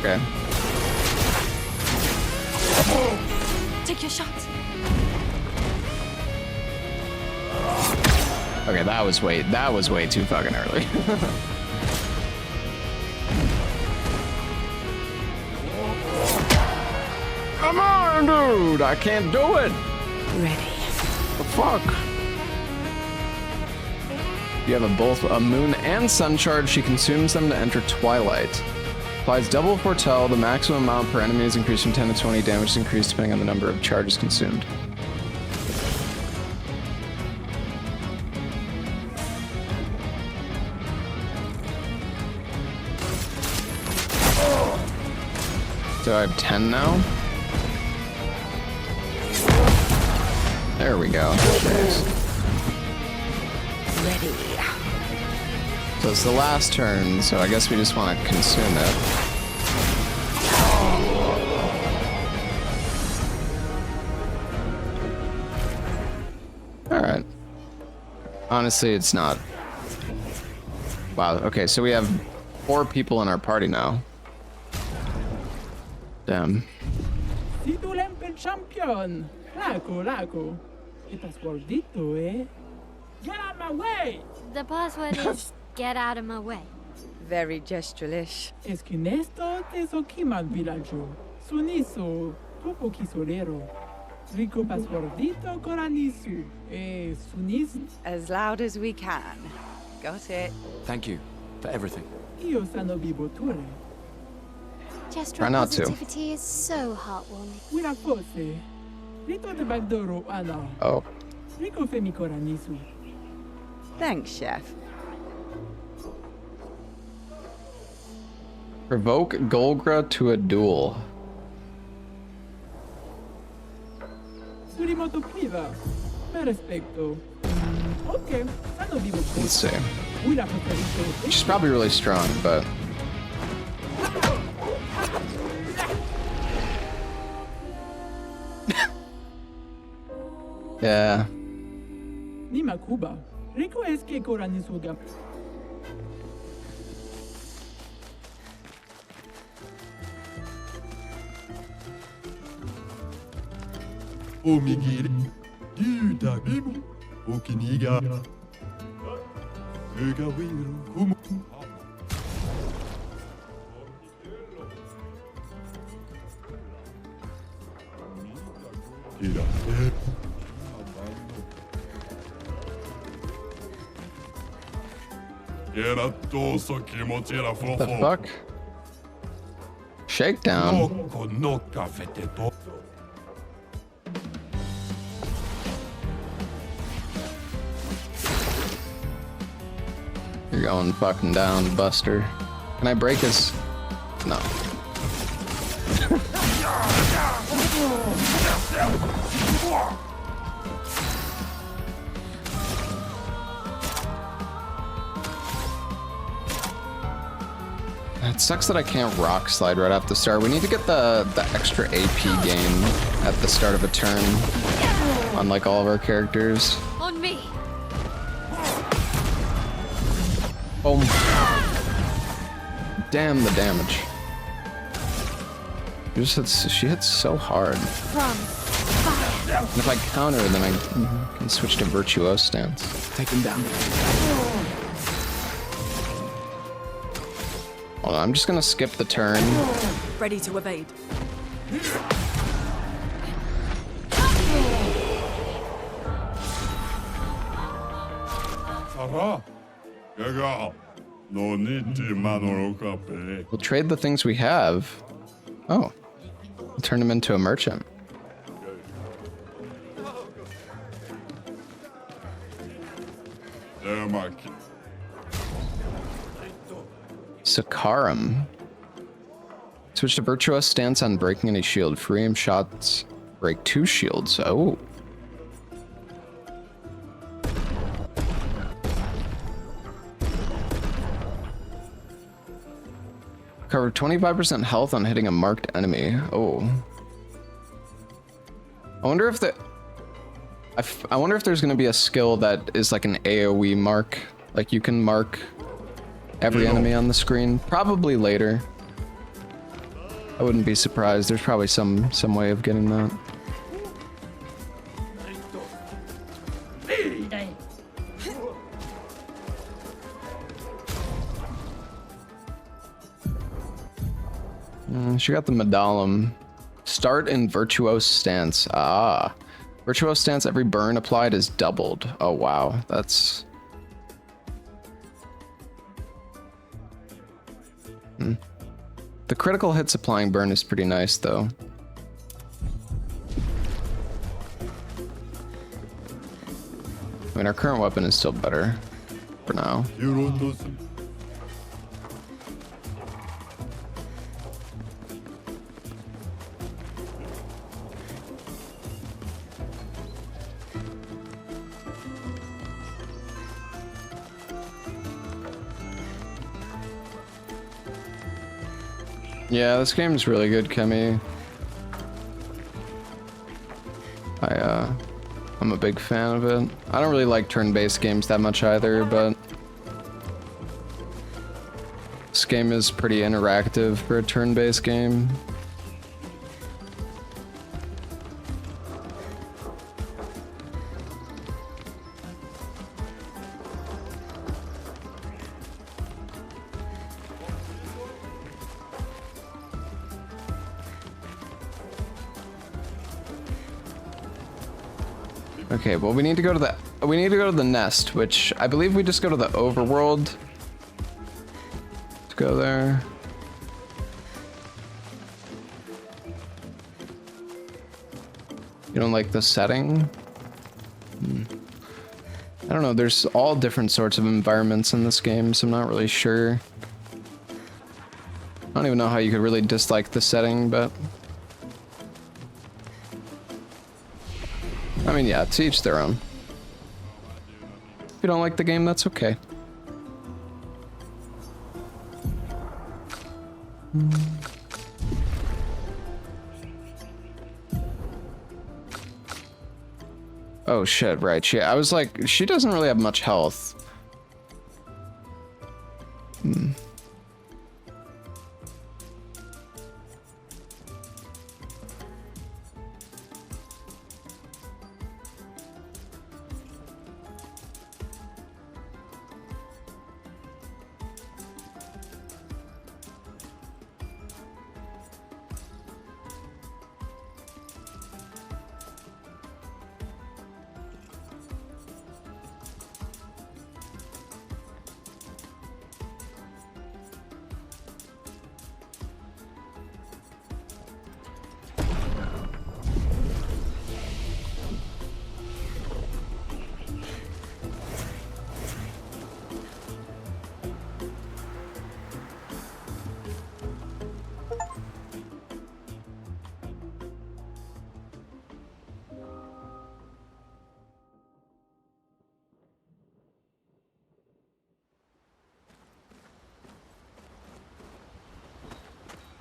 Okay. Take your shot. Okay, that was way too fucking early. Come on, dude! I can't do it! Ready. The fuck? You have both a Moon and Sun charge. She consumes them to enter Twilight. Applies double Foretell. The maximum amount per enemy is increased from 10 to 20. Damage is increased depending on the number of charges consumed. So I have 10 now? There we go. Nice. Ready. So it's the last turn, so I guess we just want to consume it. Alright. Honestly, it's not... Wow, okay, so we have 4 people in our party now. Damn. Si tu l'empel champion. Laco. Estás gordito, eh? Get out my way! The password is get out of my way. Very gestralish. Es que Nestor te soquiman villaggio. Suniso, poco kisolero. Rico pas gordito coranisu. Sunis. As loud as we can. Got it. Thank you for everything. Io sano vivo ture. Gestral not to. positivity is so heartwarming. Wira fosse. Rito de bagdoro ana. Oh. Rico femi coranisu. Thanks, Chef. Provoke Golgra to a duel. Surimoto priva. Me respecto. Ok, sanno vivo poco. Let's see. Lui l'ha preferito. She's probably really strong, but... yeah. Nima Kuba. Rico eske korani suga. Omigiri. Yuda bibu. Okiniga. Ega wiru kumu. Ira. Era toso kimochira The fofo. fuck? Shakedown. Noko no kafete to. You're going fucking down, Buster. Can I break his... No. It sucks that I can't rock slide right off the start. We need to get the extra AP gain at the start of a turn on like all of our characters. On me. Boom. Damn the damage. She hits so hard. And if I counter, then I can switch to Virtuose stance. Take him down. Hold on, I'm just gonna skip the turn. Ready to evade. Sarah. Gaga. No need to manor okape. We'll trade the things we have. Oh. We'll turn him into a merchant. Demak. Sakaram. Switch to Virtuous stance on breaking any shield. Free aim shots break 2 shields. Oh. Cover 25% health on hitting a marked enemy. Oh. I wonder if I wonder if there's going to be a skill that is like an AoE mark. Like you can mark every enemy on the screen. Probably later. I wouldn't be surprised. There's probably some way of getting that. She got the medallum. Start in Virtuose stance. Ah. Virtuose stance, every burn applied is doubled. Oh wow, that's... The critical hits applying burn is pretty nice though. I mean, our current weapon is still better for now. Yeah, this game is really good, Kemi. I'm a big fan of it. I don't really like turn-based games that much either, but this game is pretty interactive for a turn-based game. Okay, well we need to go to the nest, which I believe we just go to the overworld. Let's go there. You don't like the setting? I don't know, there's all different sorts of environments in this game, so I'm not really sure. I don't even know how you could really dislike the setting, but... I mean, yeah, to each their own. you don't like the game, that's okay. Oh shit, right. I was like, she doesn't really have much health.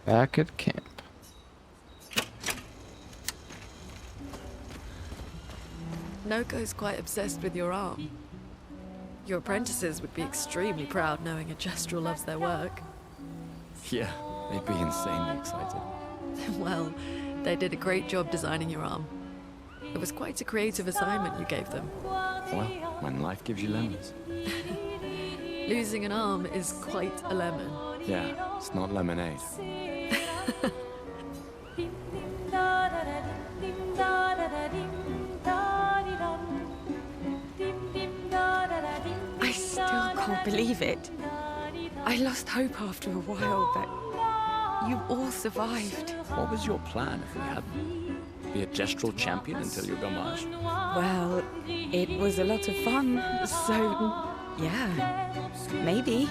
Back at camp. Noko's quite obsessed with your arm. Your apprentices would be extremely proud knowing a Gestral loves their work. Yeah, they'd be insanely excited. Well, they did a great job designing your arm. It was quite a creative assignment you gave them. Well, when life gives you lemons. Losing an arm is quite a lemon. Yeah, it's not lemonade. I still can't believe it. I lost hope after a while, but you all survived. What was your plan if we hadn't? Be a Gestral champion until you Gamba? Well, it was a lot of fun, so yeah, maybe.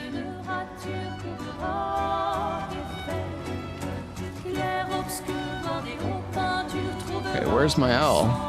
Okay, where's my L?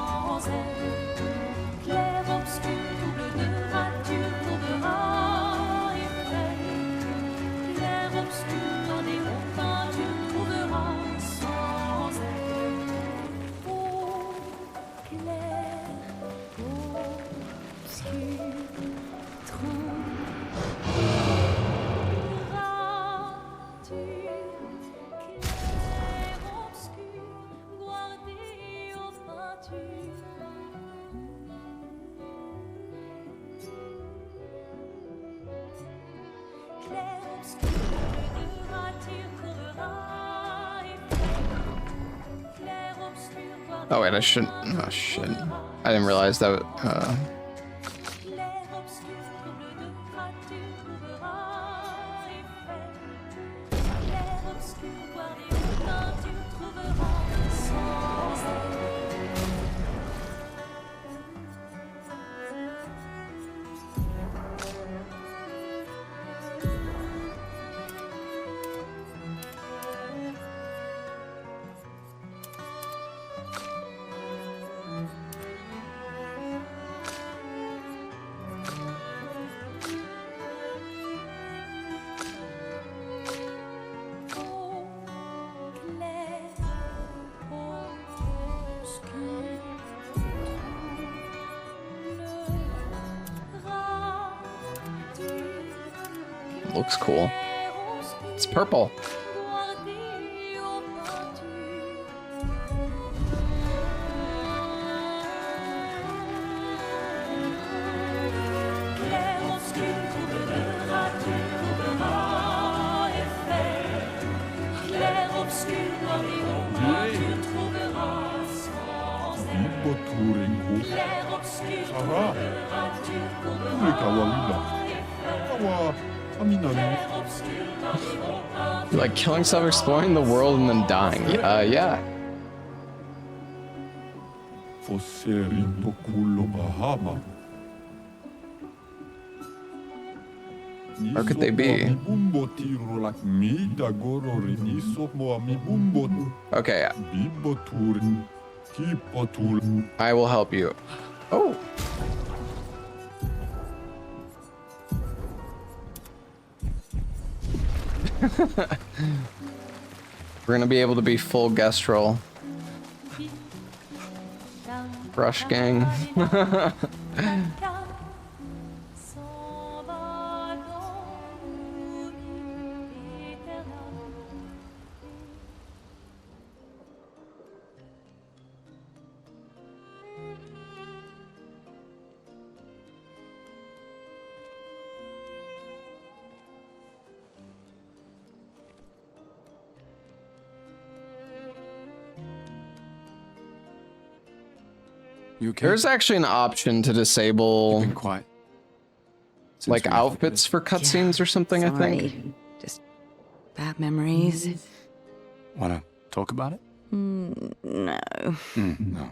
Oh wait, I shouldn't. Oh shit! I didn't realize that. Looks cool. It's purple. Like killing stuff, exploring the world, and then dying. Yeah. Where could they be? Okay. I will help you. Oh. We're gonna be able to be full Gestral. Brush gang. You okay? There's actually an option to disable Been quiet. Since like we outfits for cutscenes or something, I think. Sorry. Just bad memories. Wanna talk about it? No. No.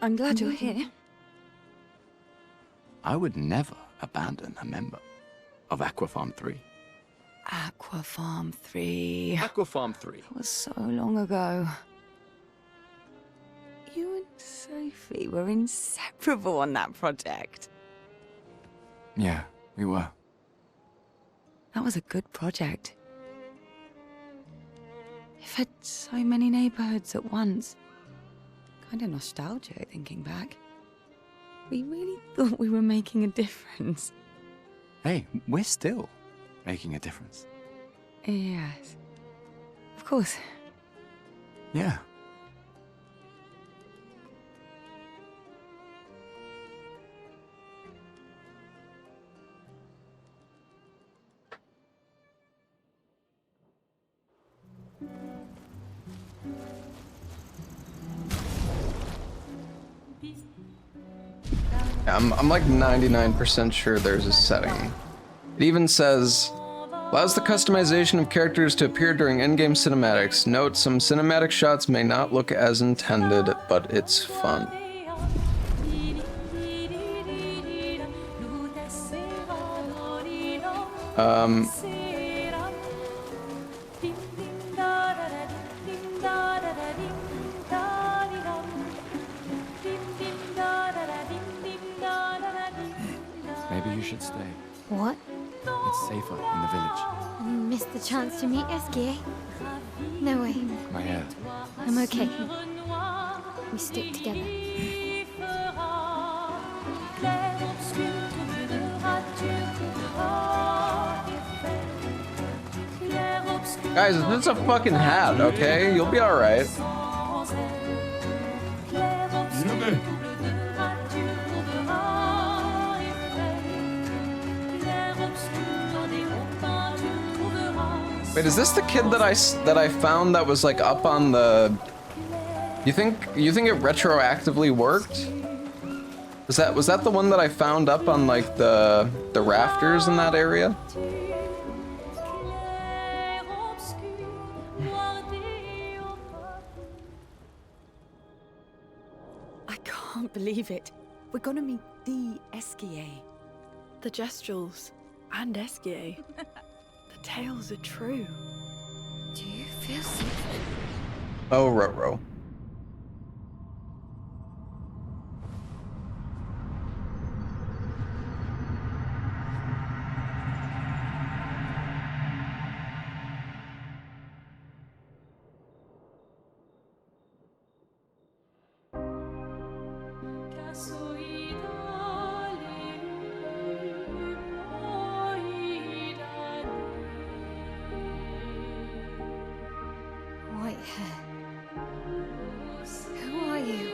I'm glad you're here. I would never abandon a member of Aquafarm 3. Aquafarm 3. Aquafarm 3. That was so long ago. You and Sophie were inseparable on that project. Yeah, we were. That was a good project. You've had so many neighborhoods at once. Kind of nostalgic thinking back. We really thought we were making a difference. Hey, we're still making a difference. Yes. Of course. Yeah. I'm like 99% sure there's a setting. It even says, allows the customization of characters to appear during in-game cinematics. Note, some cinematic shots may not look as intended, but it's fun. Maybe you should stay. What? It's safer in the village. And missed the chance to meet Esky, eh? No way. My I'm okay. We stick together. Guys, this is a fucking hat, okay? You'll be alright. Wait, is this the kid that I found that was like up on the? You think it retroactively worked? Was that the one that I found up on like the rafters in that area? I can't believe it. We're gonna meet the Esquier. The Gestrals and Esquier. The tales are true. Do you feel something? Oh, Roro. White hair. Who are you?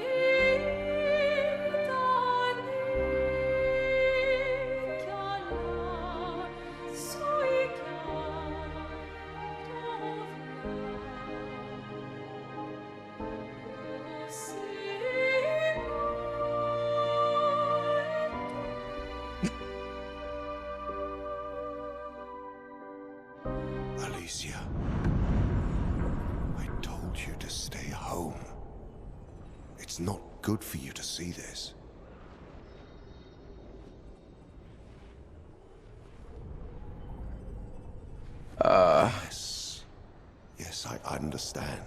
Alicia, I told you to stay home. It's not good for you to see this. Yes, I understand.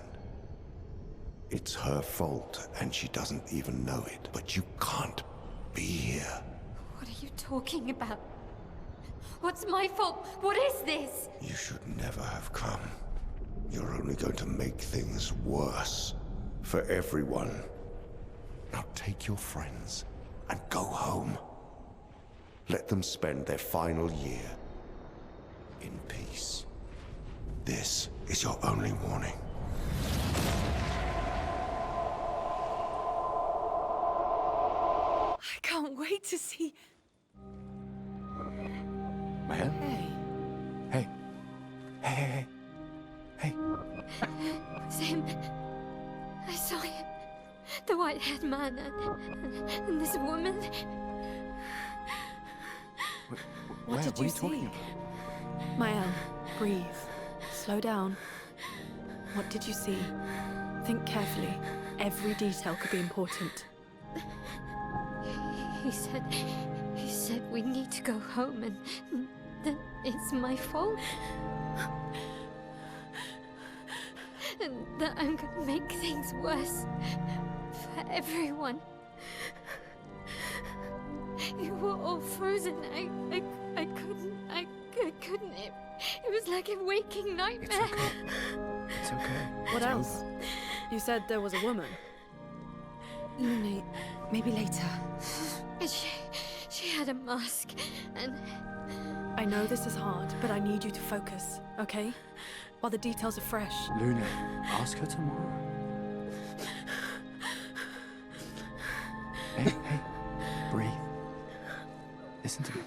It's her fault, and she doesn't even know it. But you can't be here. What are you talking about? What's my fault? What is this? You should never have come. You're only going to make things worse for everyone. Now take your friends and go home. Let them spend their final year in peace. This is your only warning. I can't wait to see. Man? Hey. Hey. Sam, I saw him. The white-haired man and this woman. What did are you see? talking about? Mayan, breathe. Slow down. What did you see? Think carefully. Every detail could be important. He said we need to go home and that it's my fault. And that I'm gonna make things worse for everyone. You were all frozen. I couldn't. It was like a waking nightmare. It's okay. What else? You said there was a woman. Lune, maybe later. She had a mask and... I know this is hard, but I need you to focus, okay? While the details are fresh. Luna, ask her tomorrow. Hey, breathe. Listen to me.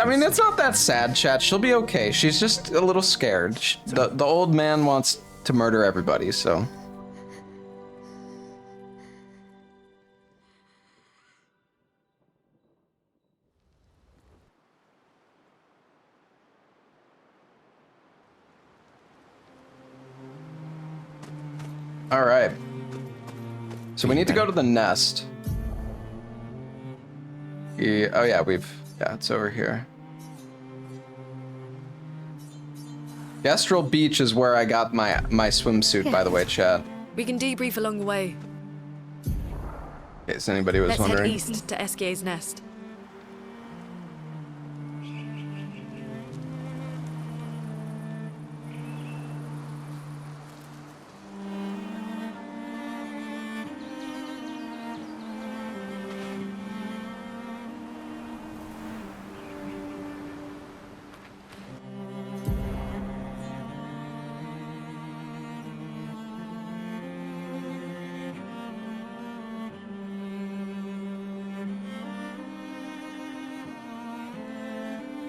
I mean, it's not that sad, chat. She'll be okay. She's just a little scared. The old man wants to murder everybody, so... All right. So we need to go to the nest. Yeah, oh yeah, it's over here. Gestral Beach is where I got my swimsuit, by the way, chat. We can debrief along the way. In case anybody was Let's wondering. head east to Eskier's nest.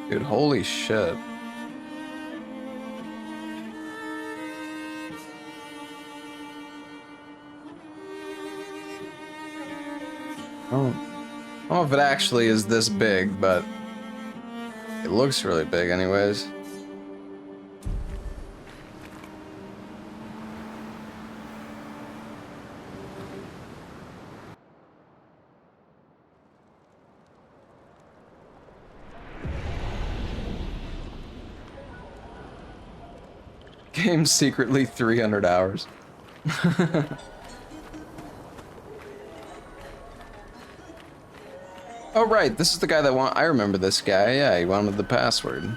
Dude, holy shit. I don't know if it actually is this big, but it looks really big anyways. Game's secretly 300 hours. Oh right, this is the guy that I remember this guy. Yeah, he wanted the password.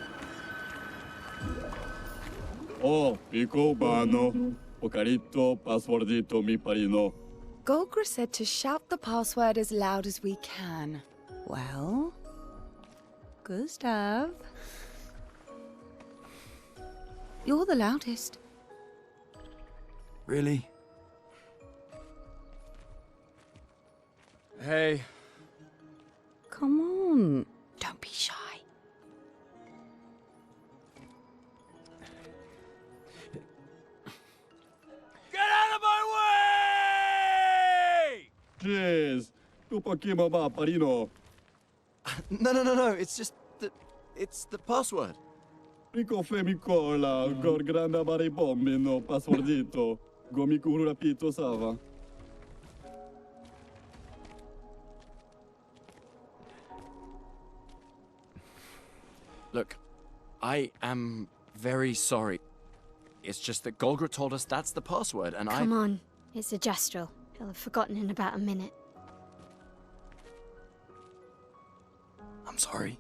Oh, pico bano. Ocarito passwordito mi parino. Golgra said to shout the password as loud as we can. Well, Gustav, you're the loudest. Really? Hey. Come on, don't be shy. Get out of my way! Jeez, tu poquimo ba parino. No. It's just it's the password. Pico femicola, gor granda bari bombino, passwordito. Gomiku rapito sava. Look, I am very sorry. It's just that Golgra told us that's the password, and Come on, it's a Gestral. He'll have forgotten in about a minute. I'm sorry.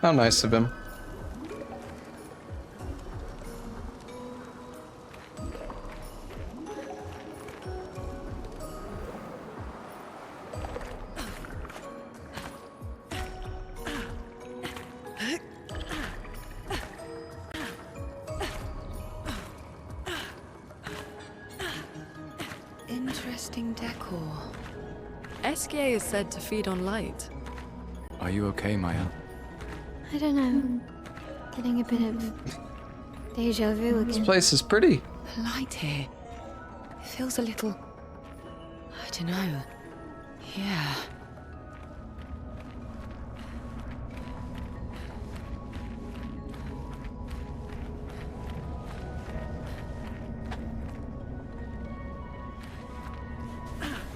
How nice of him. Interesting decor. Esquier is said to feed on light. Are you okay, Maya? I don't know. Getting a bit of deja vu This again. place is pretty. The light here. It feels a little... I don't know. Yeah.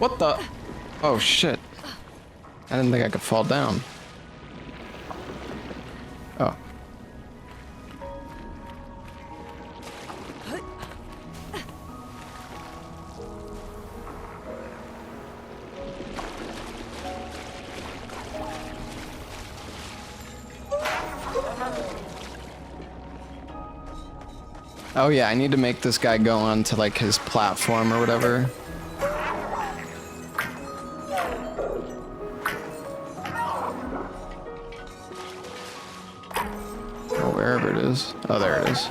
What the? Oh shit. I didn't think I could fall down. Oh. Oh yeah, I need to make this guy go on to like his platform or whatever. Or wherever it is. Oh, there it is.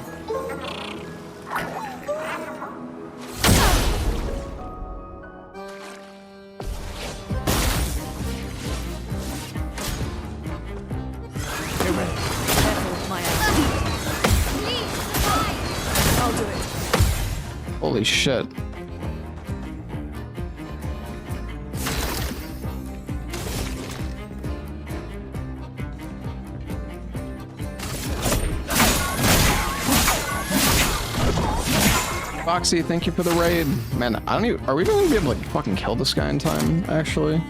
Holy shit. Foxy, thank you for the raid. Man, I don't even, are we going to be able to fucking kill this guy in time, actually?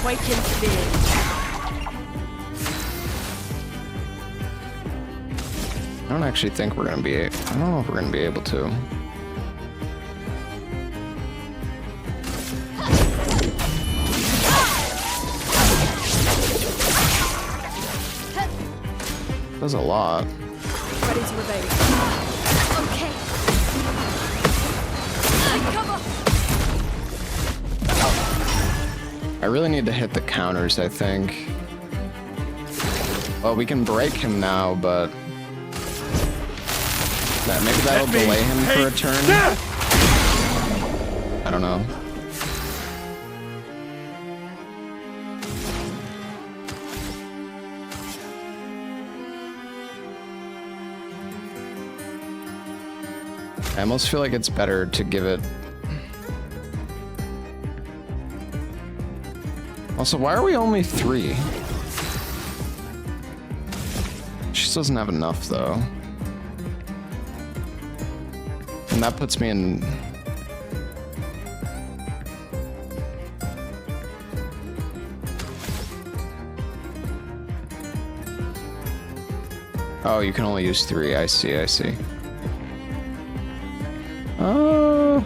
Quake in fear. I don't actually think we're gonna be, I don't know if we're gonna be able to. Does a lot. Ready to evade. Okay. Cover. I really need to hit the counters, I think. Well, we can break him now, but maybe that'll delay him for a turn. I don't know. I almost feel like it's better to give it. Also, why are we only 3? She still doesn't have enough, though. And that puts me in... Oh, you can only use 3. I see, I see. Oh.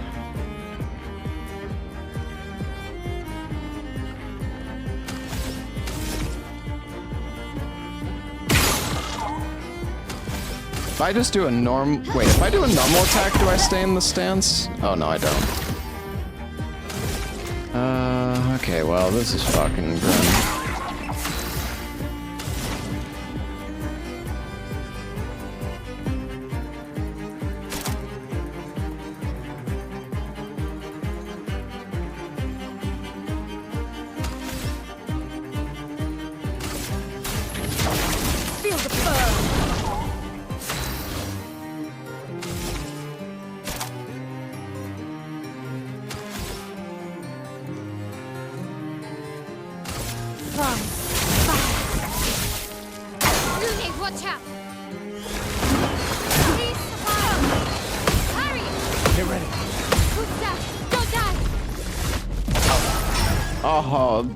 If I just do a wait, if I do a normal attack, do I stay in the stance? Oh, no, I don't. Okay, well, this is fucking grim. Watch out! Please survive! Hurry! Get ready. Footsteps! Don't die! Oh.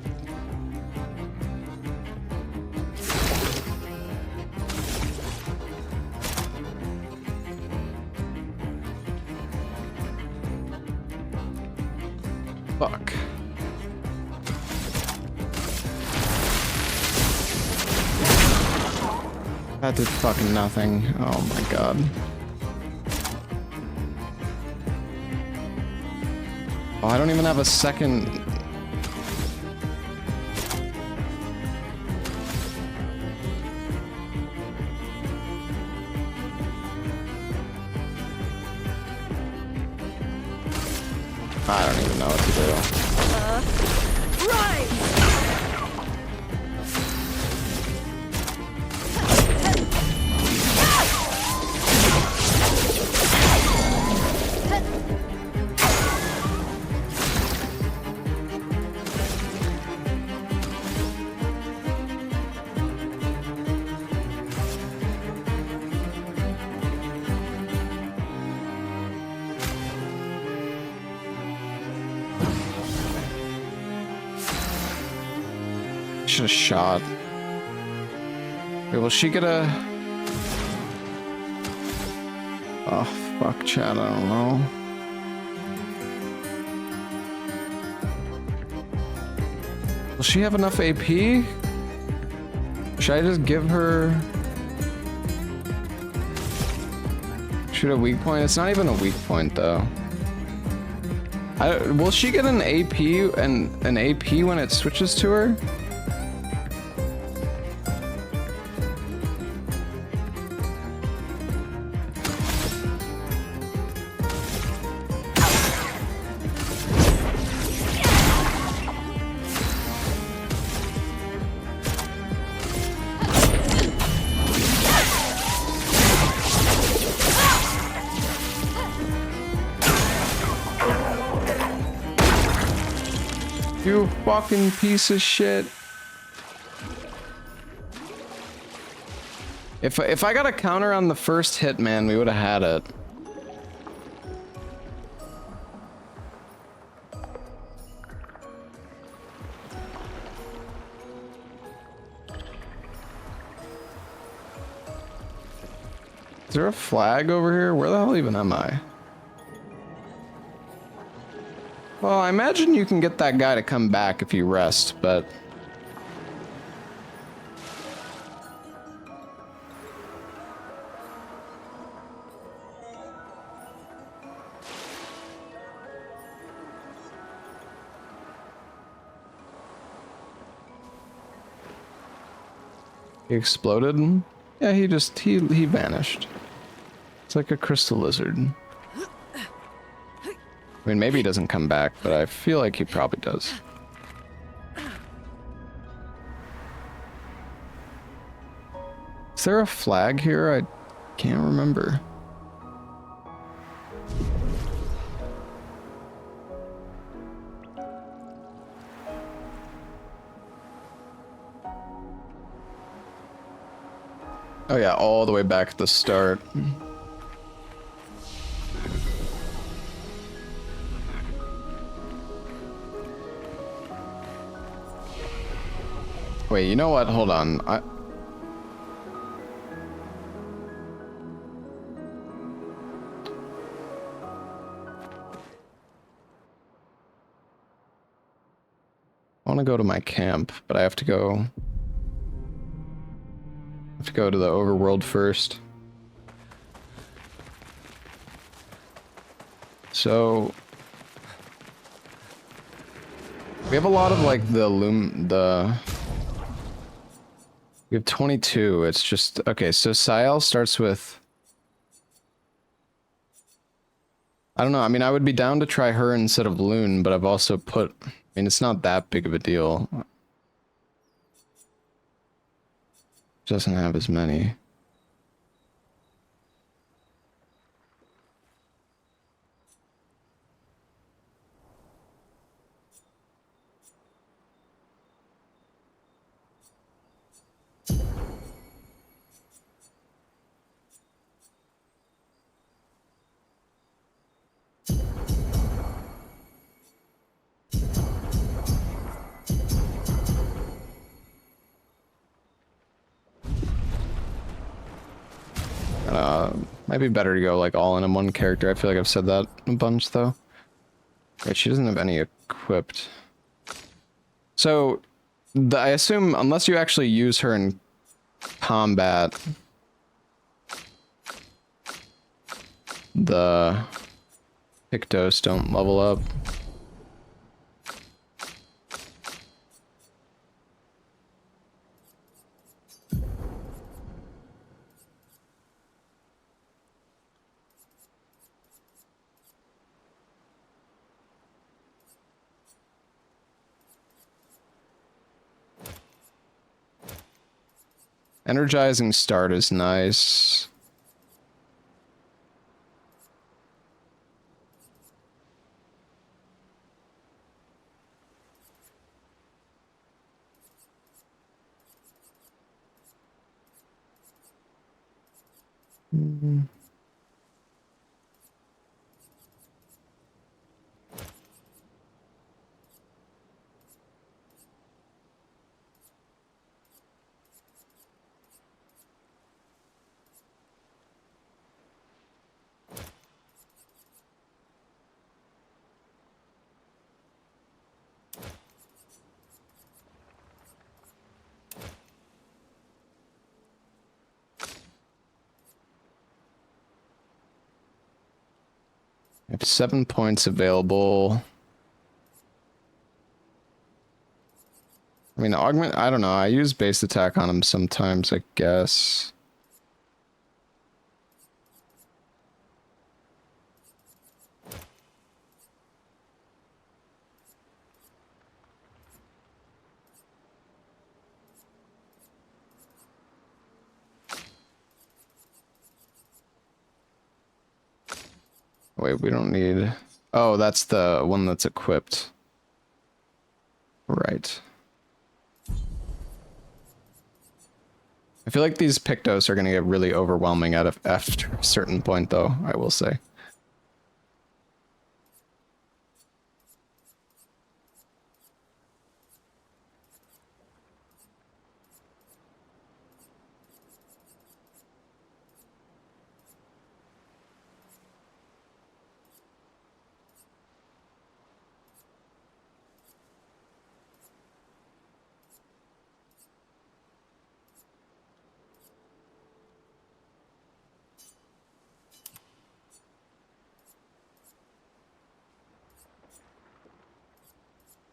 That did fucking nothing. Oh my god. Oh, I don't even have a second. I don't even know what to do. Right! Should have shot. Wait, will she get a... Oh, fuck, chat, I don't know. Will she have enough AP? Should I just give her... Shoot a weak point? It's not even a weak point, though. Will she get an AP and an AP when it switches to her? You fucking piece of shit. If I got a counter on the first hit, man, we would have had it. Is there a flag over here? Where the hell even am I? Well, I imagine you can get that guy to come back if you rest, but... He exploded? Yeah, he vanished. It's like a crystal lizard. I mean, maybe he doesn't come back, but I feel like he probably does. Is there a flag here? I can't remember. Oh yeah, all the way back at the start. Wait, you know what? Hold on. I want to go to my camp, but I have to go to the overworld first. So we have a lot of like we have 22. It's just okay. So Sael starts with, I don't know. I mean, I would be down to try her instead of Loon, but I've also put, I mean, it's not that big of a deal. Doesn't have as many. Might be better to go like all in on one character. I feel like I've said that a bunch though. Right, she doesn't have any equipped. So, I assume unless you actually use her in combat, the Pictos don't level up. Energizing start is nice. I have 7 points available. I mean, augment, I don't know. I use base attack on him sometimes, I guess. Wait, we don't need... Oh, that's the one that's equipped. Right. I feel like these Pictos are going to get really overwhelming after a certain point, though, I will say.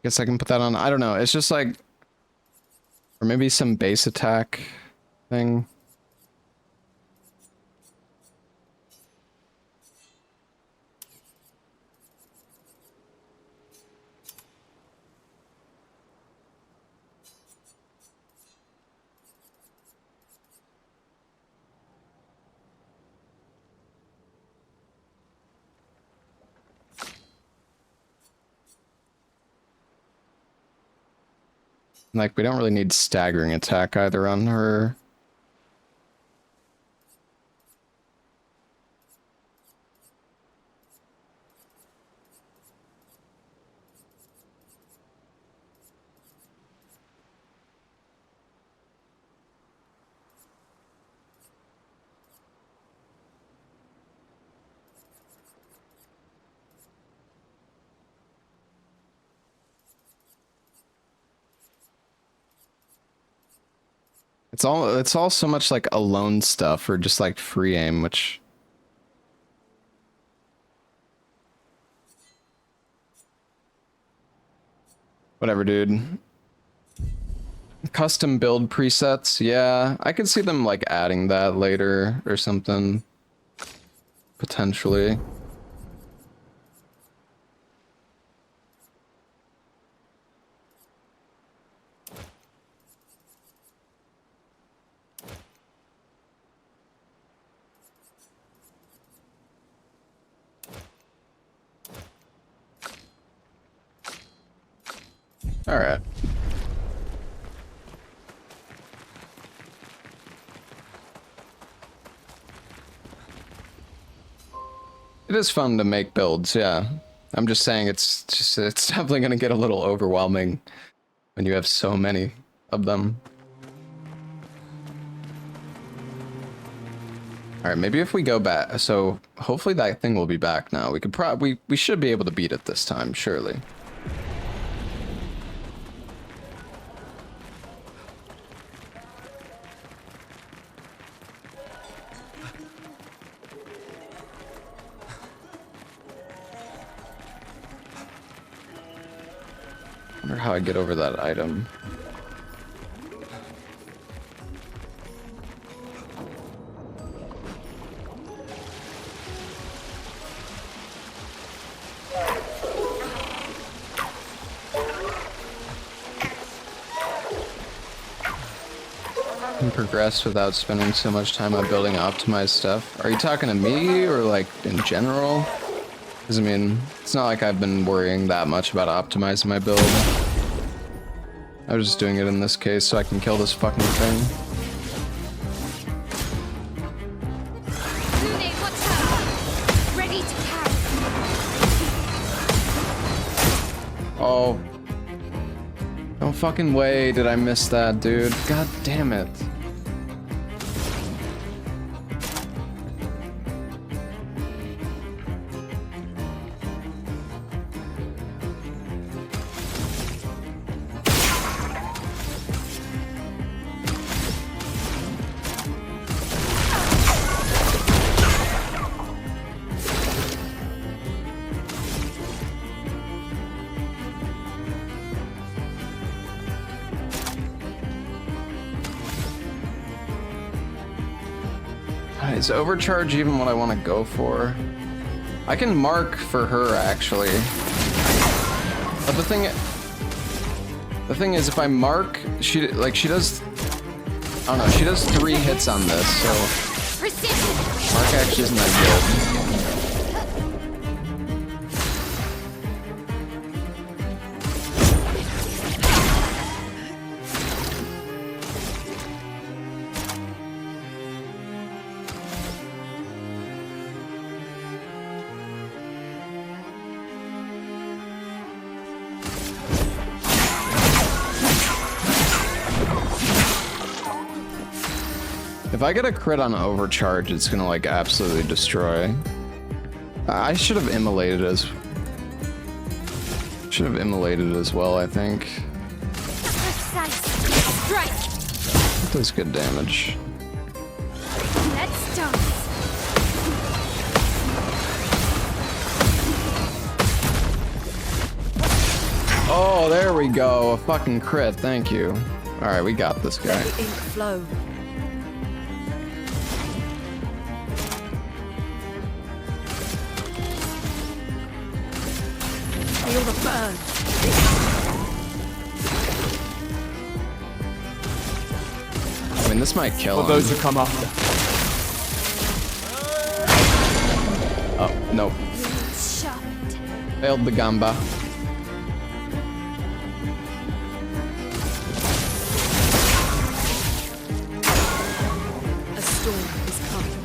Guess I can put that on. I don't know. It's just like, or maybe some base attack thing. Like, we don't really need staggering attack either on her. It's all so much like alone stuff or just like free aim, which whatever, dude. Custom build presets, yeah. I could see them like adding that later or something. Potentially. All right. It is fun to make builds, yeah. I'm just saying it's definitely going to get a little overwhelming when you have so many of them. All right, maybe if we go back, so hopefully that thing will be back now. We could we should be able to beat it this time, surely. wonder how I get over that item. Progress without spending so much time on building optimized stuff. Are you talking to me or like in general? Because I mean, it's not like I've been worrying that much about optimizing my build. I was just doing it in this case so I can kill this fucking thing. Ready to carry. Oh. No fucking way did I miss that, dude. God damn it. Is overcharge even what I want to go for? I can mark for her actually. But the thing is if I mark, she does, I don't know, she does 3 hits on this, so mark actually isn't that good. If I get a crit on overcharge, it's gonna like absolutely destroy. I should have immolated as well, I think. It does good damage. Let's dance. Oh, there we go. A fucking crit. Thank you. All right, we got this guy. Let the ink flow. Feel the burn. I mean, this might kill him. For those who come after. Oh, nope. Failed the Gamba. A storm is coming.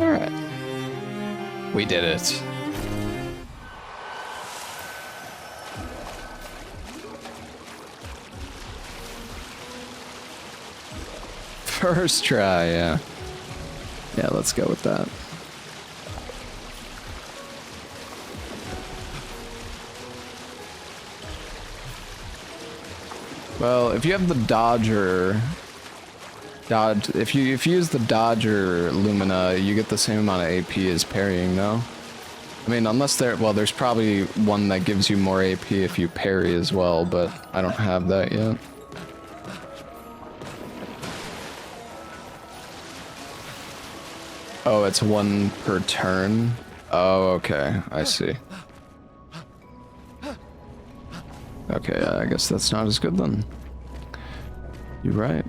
Alright. We did it. First try, yeah. Yeah, let's go with that. Well, if you have the if you use the Dodger Lumina, you get the same amount of AP as parrying, no? I mean, unless there's probably one that gives you more AP if you parry as well, but I don't have that yet. Oh, it's 1 per turn? Oh, okay, I see. Okay, I guess that's not as good then. You're right.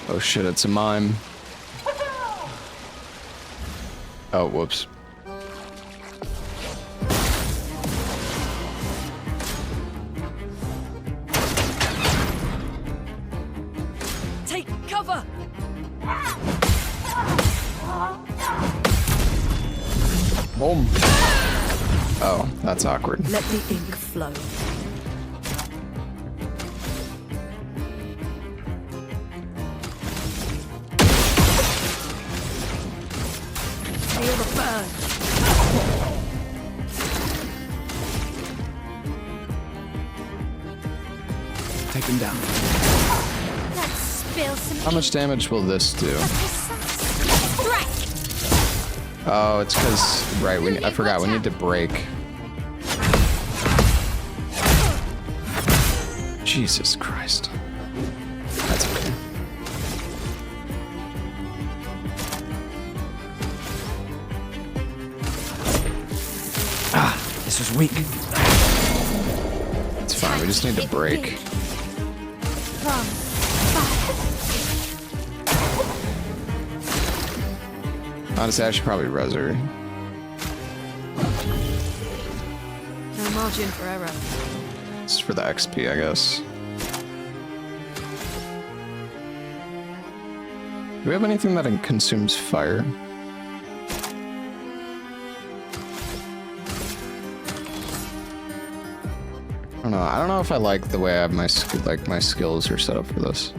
Oh shit, it's a mime. Oh, whoops. Take cover! Boom. Oh, that's awkward. Let the ink flow. Take him down. Let's spill some How much damage will this do? threat. Oh, it's because I forgot we need to break. Jesus Christ. That's okay. This is weak. It's fine, we just need to break. From fire. Honestly, I should probably res her. No margin for error. It's for the XP, I guess. Do we have anything that consumes fire? I don't know if I like the way I have my skills are set up for this.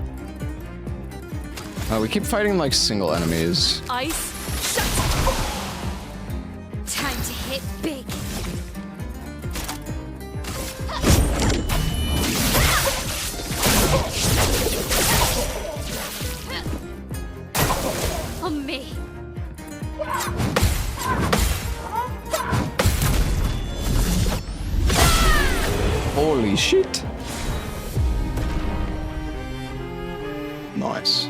We keep fighting like single enemies. Ice. Shut. Time to hit big. On me. Holy shit. Nice.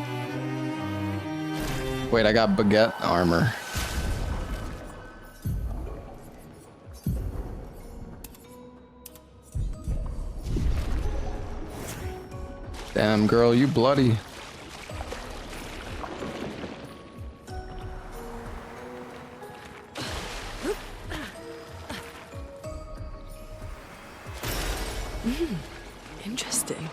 Wait, I got baguette armor. Damn, girl, you bloody. Interesting.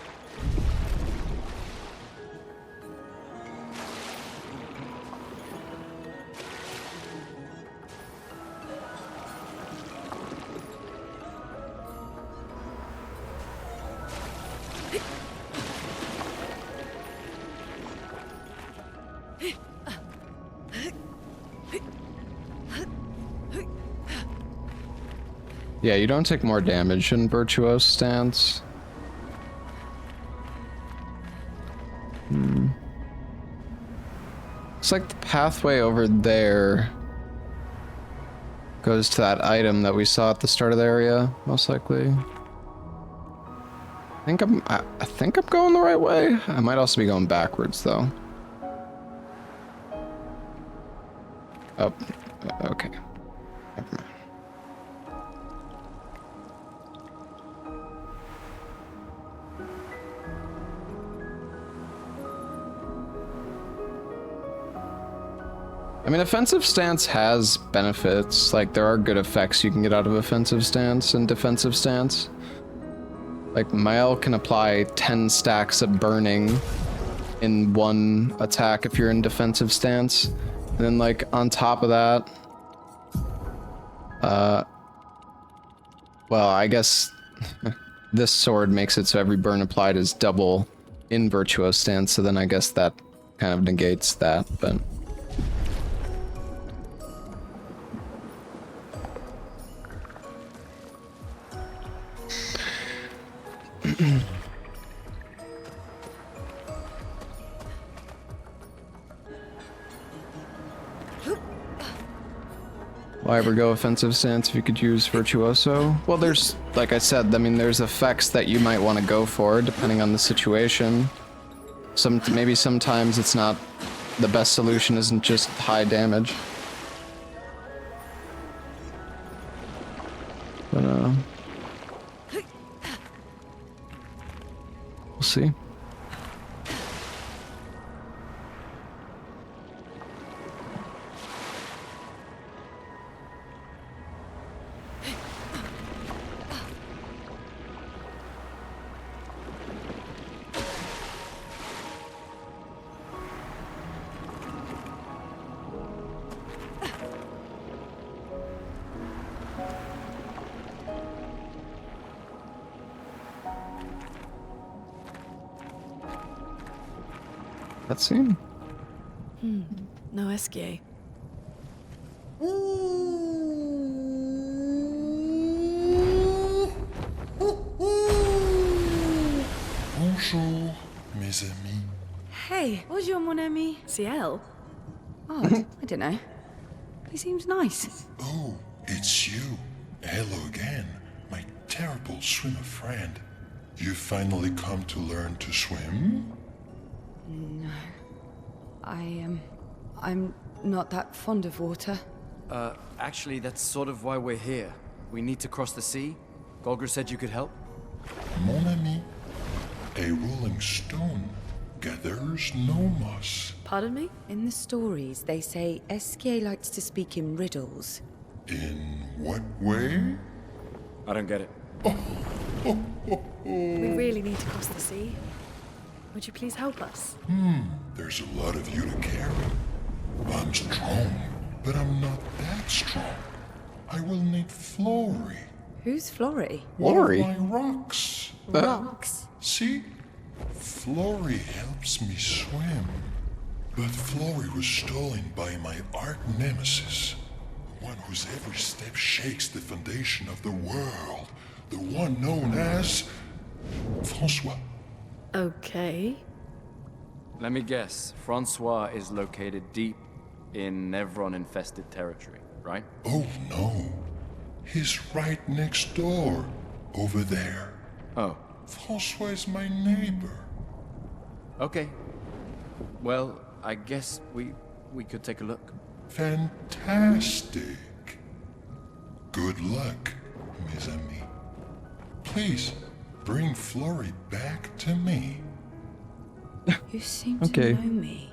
Yeah, you don't take more damage in Virtuoso stance. It's like the pathway over there goes to that item that we saw at the start of the area, most likely. I think I'm going the right way. I might also be going backwards though. Oh, okay. Never mind. I mean, offensive stance has benefits. Like, there are good effects you can get out of offensive stance and defensive stance. Like, Mael can apply 10 stacks of burning in one attack if you're in defensive stance. And then, like, on top of that... well, I guess this sword makes it so every burn applied is double in Virtuoso stance, so then I guess that kind of negates that, but... Why ever go offensive stance if you could use Virtuoso? Well, there's, like I said, I mean, there's effects that you might want to go for, depending on the situation. Maybe sometimes it's not, the best solution isn't just high damage. But, we'll see. That scene? No SK. Bonjour, mes amis. Hey, bonjour mon ami. Ciel? Oh, I don't know. He seems nice. Oh, it's you. Hello again, my terrible swimmer friend. You finally come to learn to swim? No. I'm not that fond of water. Actually, that's sort of why we're here. We need to cross the sea. Golgra said you could help. Mon ami, a rolling stone gathers no moss. Pardon me? In the stories, they say Esquier likes to speak in riddles. In what way? I don't get it. We really need to cross the sea. Would you please help us? There's a lot of you to carry. I'm strong, but I'm not that strong. I will need Flory. Who's Flory? Flory? My rocks. Rocks. See? Flory helps me swim. But Flory was stolen by my arch nemesis. One whose every step shakes the foundation of the world. The one known as... Francois. Okay. Let me guess. Francois is located deep in Nevron-infested territory, right? Oh no. He's right next door. Over there. Oh. Francois is my neighbor. Okay. Well, I guess we could take a look. Fantastic. Good luck, mes amis. Please, bring Flory back to me. You seem Okay. to know me.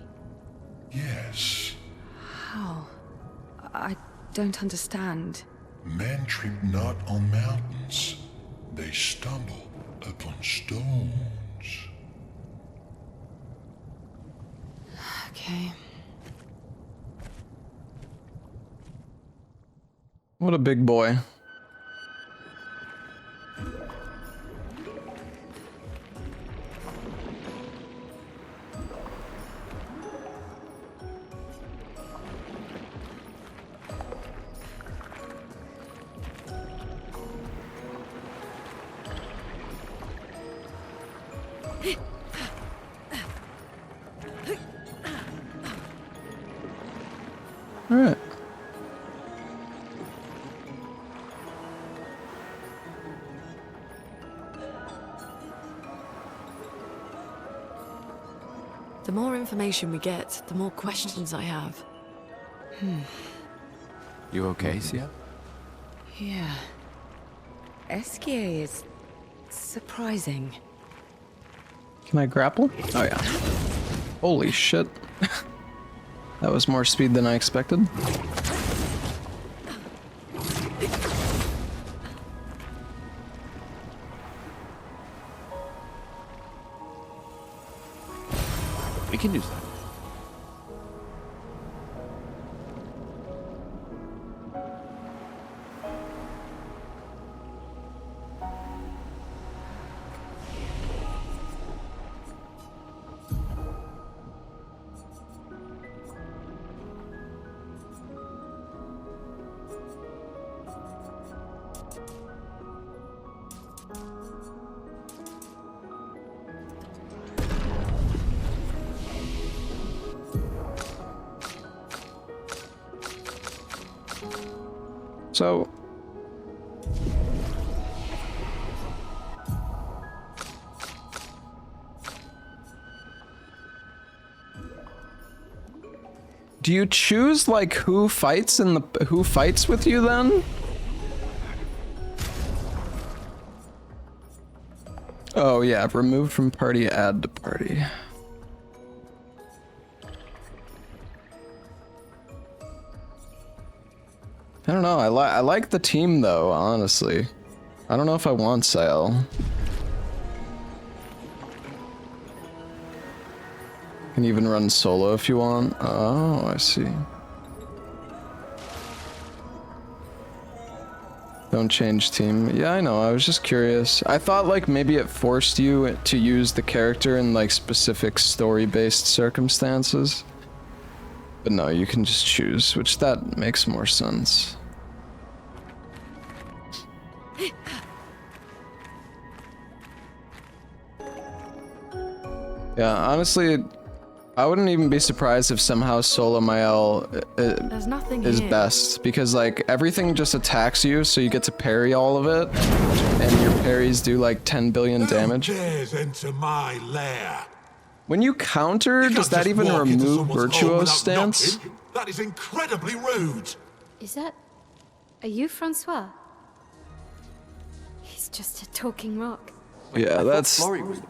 Yes. How? I don't understand. Men trip not on mountains. They stumble upon stones. Okay. What a big boy. All right. The more information we get, the more questions I have. You okay, Sia? Yeah. Esquier is surprising. Can I grapple? Oh yeah. Holy shit. That was more speed than I expected. We can do that. So, do you choose like who fights with you then? Oh yeah, removed from party, add to party. I don't know, I like the team though, honestly. I don't know if I want Sael. Can even run solo if you want. Oh, I see. Don't change team. Yeah, I know, I was just curious. I thought like maybe it forced you to use the character in like specific story-based circumstances. But no, you can just choose, which that makes more sense. Yeah, honestly, I wouldn't even be surprised if somehow solo Mael There's nothing is here. best, because like everything just attacks you, so you get to parry all of it, and your parries do like 10 billion damage. Enter my lair. When you counter, does that even remove Virtuo's stance? That is incredibly rude. Is that... Are you Francois? He's just a talking rock. Yeah, that's... Florrie was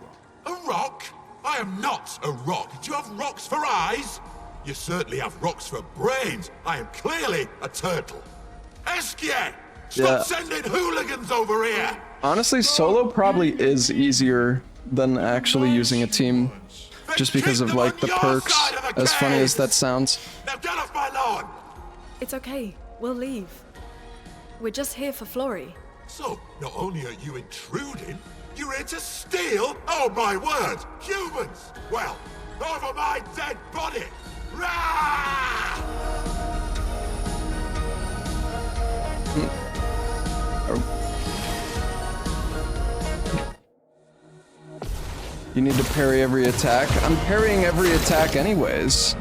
A rock? I am not a rock. Do you have rocks for eyes? You certainly have rocks for brains. I am clearly a turtle. Esquier! Stop sending hooligans over here! Honestly, solo probably is easier than actually using a team, just because of like the perks, as funny as that sounds. Now get off my lawn! It's okay. We'll leave. We're just here for Florrie. So, not only are you intruding, you're here to steal? Oh my word! Humans! Well, over my dead body! Rah! You need to parry every attack. I'm parrying every attack anyways.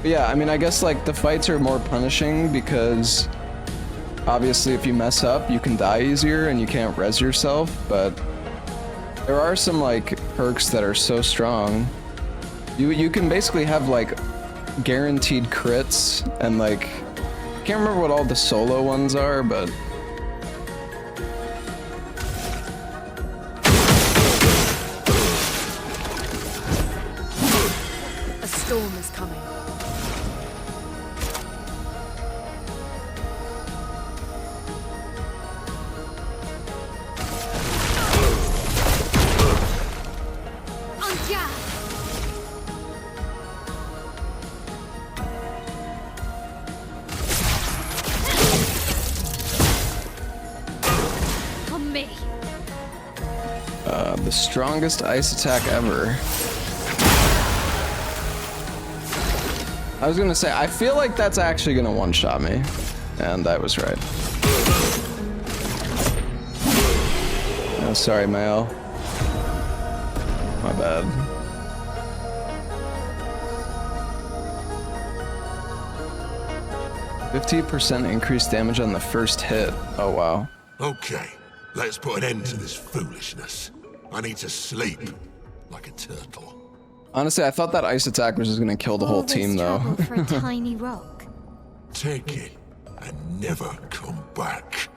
But yeah, I mean, I guess like the fights are more punishing because obviously if you mess up, you can die easier and you can't res yourself, but there are some like perks that are so strong. You can basically have like guaranteed crits and like, I can't remember what all the solo ones are, but A storm is coming. the strongest ice attack ever. I was gonna say, I feel like that's actually gonna one-shot me. And I was right. Oh, sorry, Mael. My bad. %50 increased damage on the first hit. Oh, wow. Okay, let's put an end to this foolishness. I need to sleep like a turtle. Honestly, I thought that ice attack was just gonna kill the whole team, though. For a tiny rock. Take it and never come back.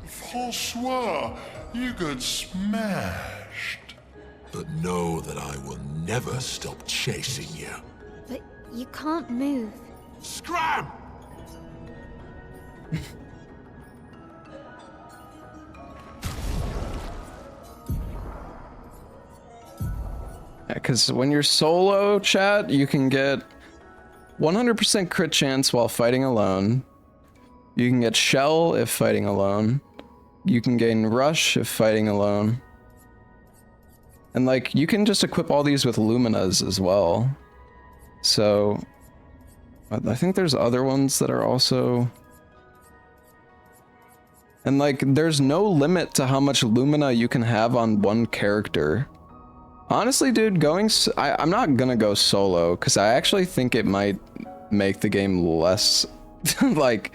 Francois, you got smashed. But know that I will never stop chasing you. But you can't move. Scram! Yeah, because when you're solo, chat, you can get 100% crit chance while fighting alone. You can get shell if fighting alone. You can gain rush if fighting alone. And like, you can just equip all these with luminas as well. So, I think there's other ones that are also... And like, there's no limit to how much lumina you can have on one character. Honestly, dude, I'm not gonna go solo, because I actually think it might make the game less, like,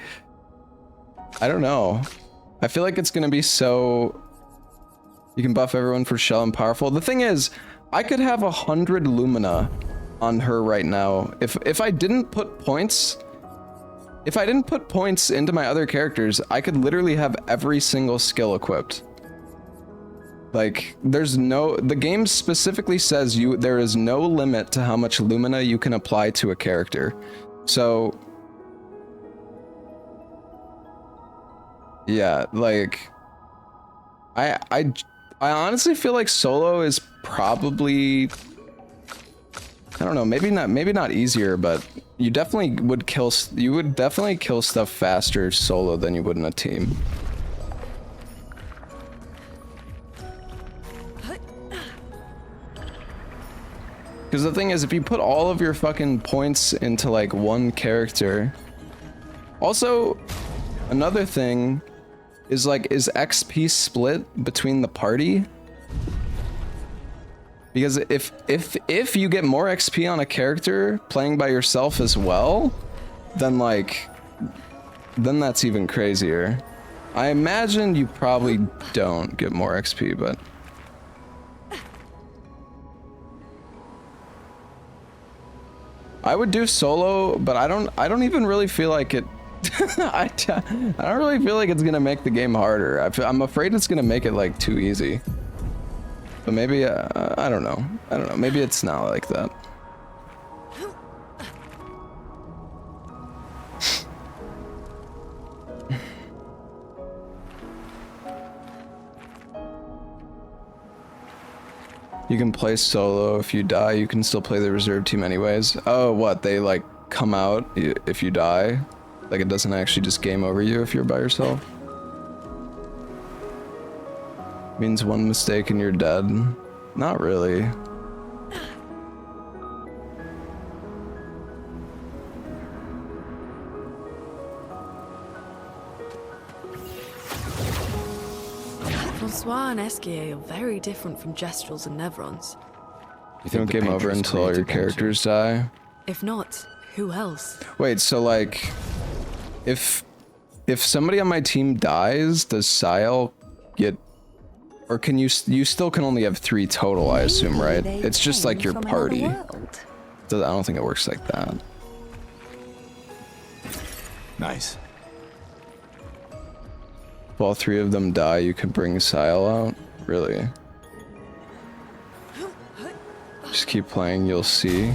I don't know. I feel like it's gonna be so... You can buff everyone for shell and powerful. The thing is, I could have 100 lumina on her right now. If I didn't put points... If I didn't put points into my other characters, I could literally have every single skill equipped. Like, there's no... The game specifically says there is no limit to how much lumina you can apply to a character. So... Yeah, like... I honestly feel like solo is probably... I don't know, maybe not easier, but you definitely would kill... You would definitely kill stuff faster solo than you would in a team. Because the thing is, if you put all of your fucking points into like one character. Also, another thing is like, is XP split between the party? Because if you get more XP on a character playing by yourself as well, then like, then that's even crazier. I imagine you probably don't get more XP, but I would do solo, but I don't even really feel like it. I don't really feel like it's gonna make the game harder. I'm afraid it's gonna make it like too easy. But maybe I don't know. I don't know. Maybe it's not like that. You can play solo. If you die, you can still play the reserve team anyways. Oh, what? They like come out if you die? Like it doesn't actually just game over you if you're by yourself? Means one mistake and you're dead. Not really. Francois and Esquier are very different from Gestrals and Nevrons. You don't game over until all your characters die? If not, who else? Wait, so like, if somebody on my team dies, does Sile get, or can you still can only have 3 total, I assume, right? It's just like your party. I don't think it works like that. Nice. If all 3 of them die, you could bring Sile out? Really? Just keep playing, you'll see.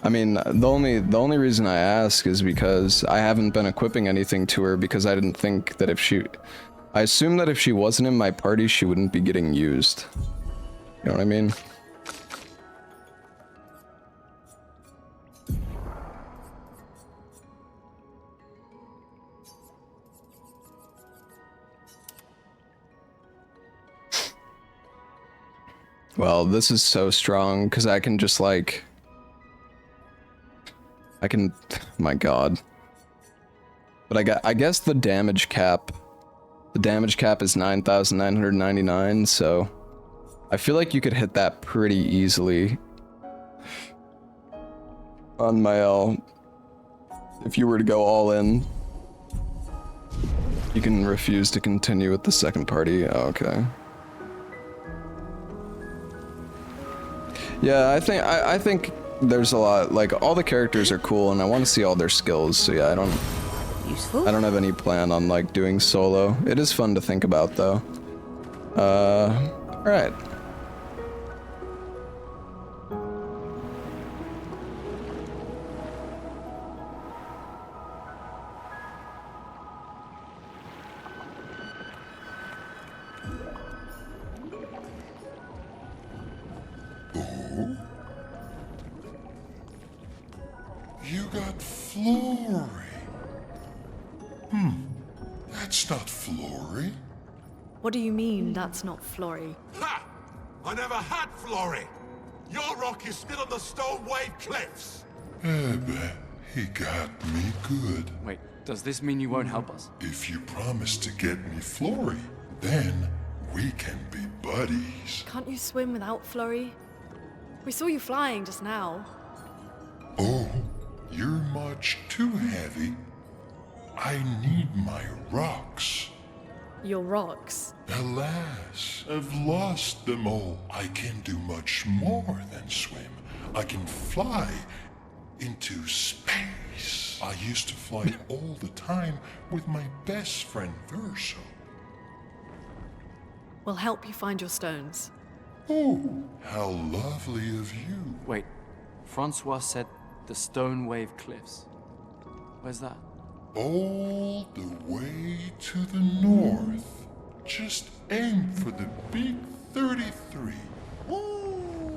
I mean, the only reason I ask is because I haven't been equipping anything to her because I didn't think that I assumed that if she wasn't in my party, she wouldn't be getting used. You know what I mean? Well, this is so strong because I can just like... my god. But I guess the damage cap is 9,999, so I feel like you could hit that pretty easily on Mael if you were to go all in. You can refuse to continue with the second party. Oh, okay. Yeah, I think there's a lot, like, all the characters are cool and I want to see all their skills, so yeah, I don't have any plan on, like, doing solo. It is fun to think about, though. Alright. You got Flory. That's not Flory. What do you mean, that's not Flory? Ha! I never had Flory! Your rock is still on the Stone Wave Cliffs! He got me good. Wait, does this mean you won't help us? If you promise to get me Flory, then we can be buddies. Can't you swim without Flory? We saw you flying just now. Oh, you're much too heavy. I need my rocks. Your rocks? Alas, I've lost them all. I can do much more than swim. I can fly into space. I used to fly all the time with my best friend Verso. We'll help you find your stones. Oh, how lovely of you. Wait, Francois said the Stone Wave Cliffs. Where's that? All the way to the north. Just aim for the big 33. Woo!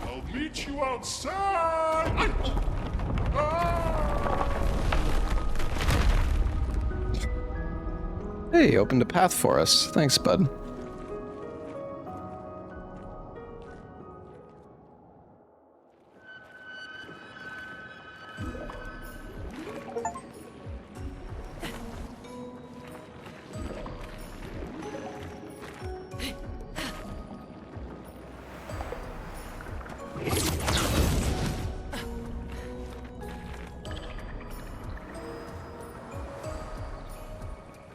I'll meet you outside! Hey, opened a path for us. Thanks, bud.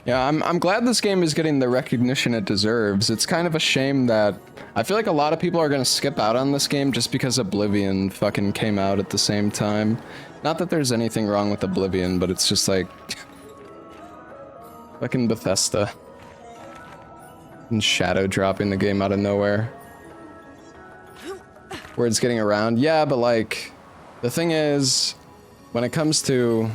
Yeah, I'm glad this game is getting the recognition it deserves. It's kind of a shame that I feel like a lot of people are gonna skip out on this game just because Oblivion fucking came out at the same time. Not that there's anything wrong with Oblivion, but it's just like fucking Bethesda and shadow dropping the game out of nowhere. Words getting around, yeah, but like the thing is, when it comes to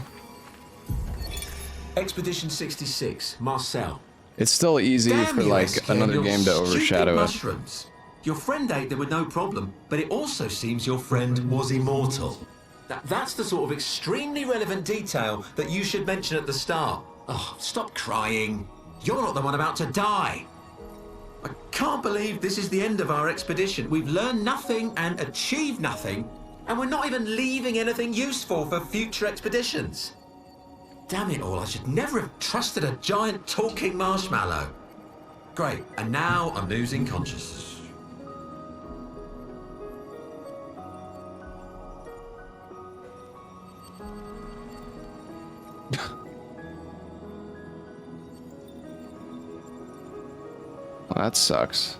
Expedition 66, Marcel. it's still easy for like another game to overshadow it. Mushrooms. Your friend ate them with no problem, but it also seems your friend was immortal. That's the sort of extremely relevant detail that you should mention at the start. Oh, stop crying. You're not the one about to die. I can't believe this is the end of our expedition. We've learned nothing and achieved nothing, and we're not even leaving anything useful for future expeditions. Damn it all, I should never have trusted a giant talking marshmallow. Great, and now I'm losing consciousness. Well, that sucks.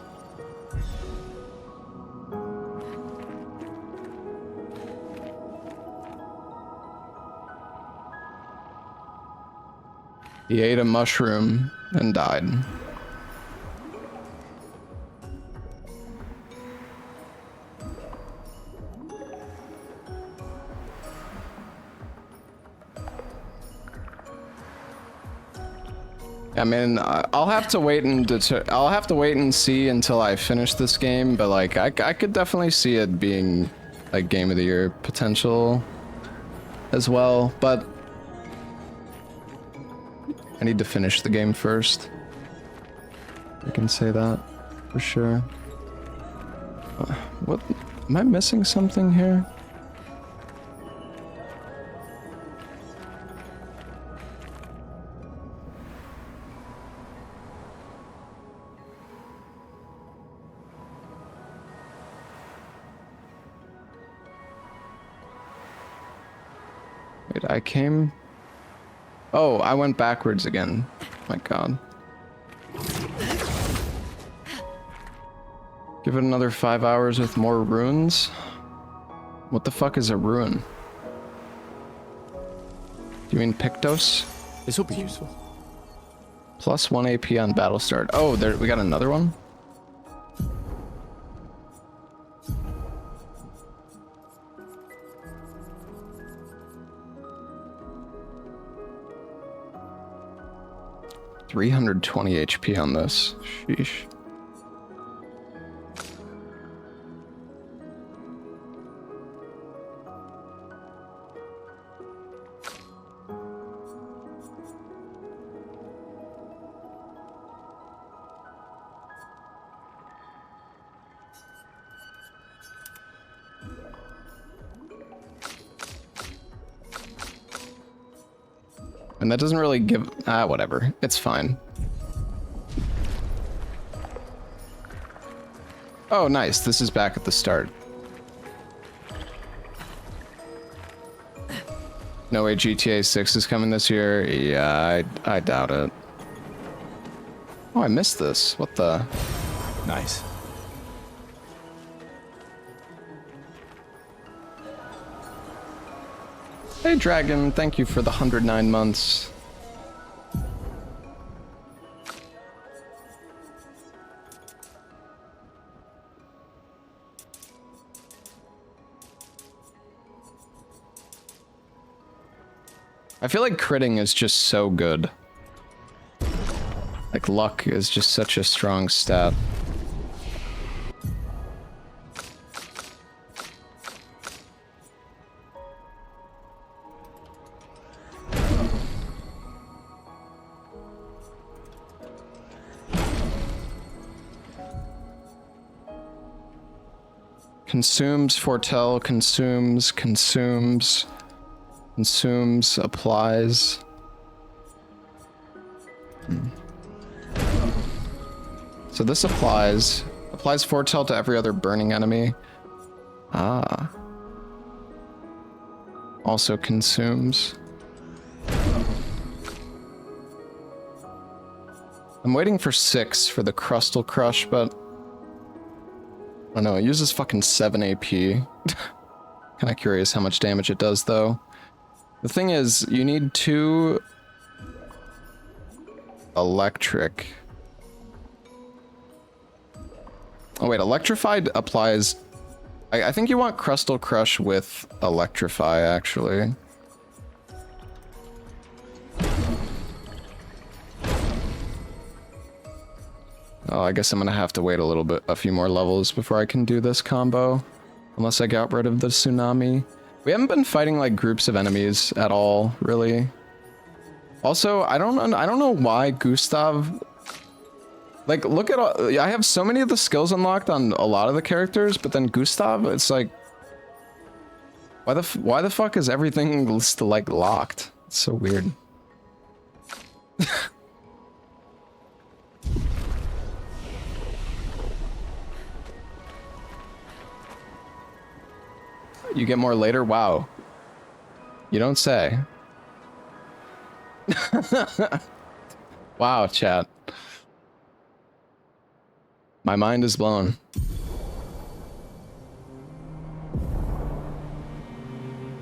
He ate a mushroom and died. I mean, I'll have to wait and see until I finish this game, but like I could definitely see it being like Game of the Year potential as well, but I need to finish the game first. I can say that for sure. What? Am I missing something here? Wait, I came... Oh, I went backwards again. My god. Give it another 5 hours with more runes? What the fuck is a rune? Do you mean Pictos? This will be useful. Plus 1 AP on battle start. Oh, there, we got another one? $320 HP on this. Sheesh. And that doesn't really give... whatever. It's fine. Oh, nice. This is back at the start. No way GTA 6 is coming this year? Yeah, I doubt it. Oh, I missed this. What the... Nice. Hey, Dragon. Thank you for the 109 months. I feel like critting is just so good. Like, luck is just such a strong stat. Consumes, foretell, consumes, applies. So this applies foretell to every other burning enemy. Ah. Also consumes. I'm waiting for 6 for the Crustal Crush, but... I don't know, it uses fucking 7 AP. Kinda curious how much damage it does, though. The thing is, you need 2... electric. Oh wait, Electrified applies... I think you want Crustal Crush with Electrify, actually. Oh, I guess I'm gonna have to wait a few more levels before I can do this combo. Unless I got rid of the tsunami. We haven't been fighting like groups of enemies at all, really. Also, I don't know why Gustav... Like, look at all... I have so many of the skills unlocked on a lot of the characters, but then Gustav, it's like... Why the fuck is everything still, like, locked? It's so weird. You get more later? Wow. You don't say. Wow, chat. My mind is blown.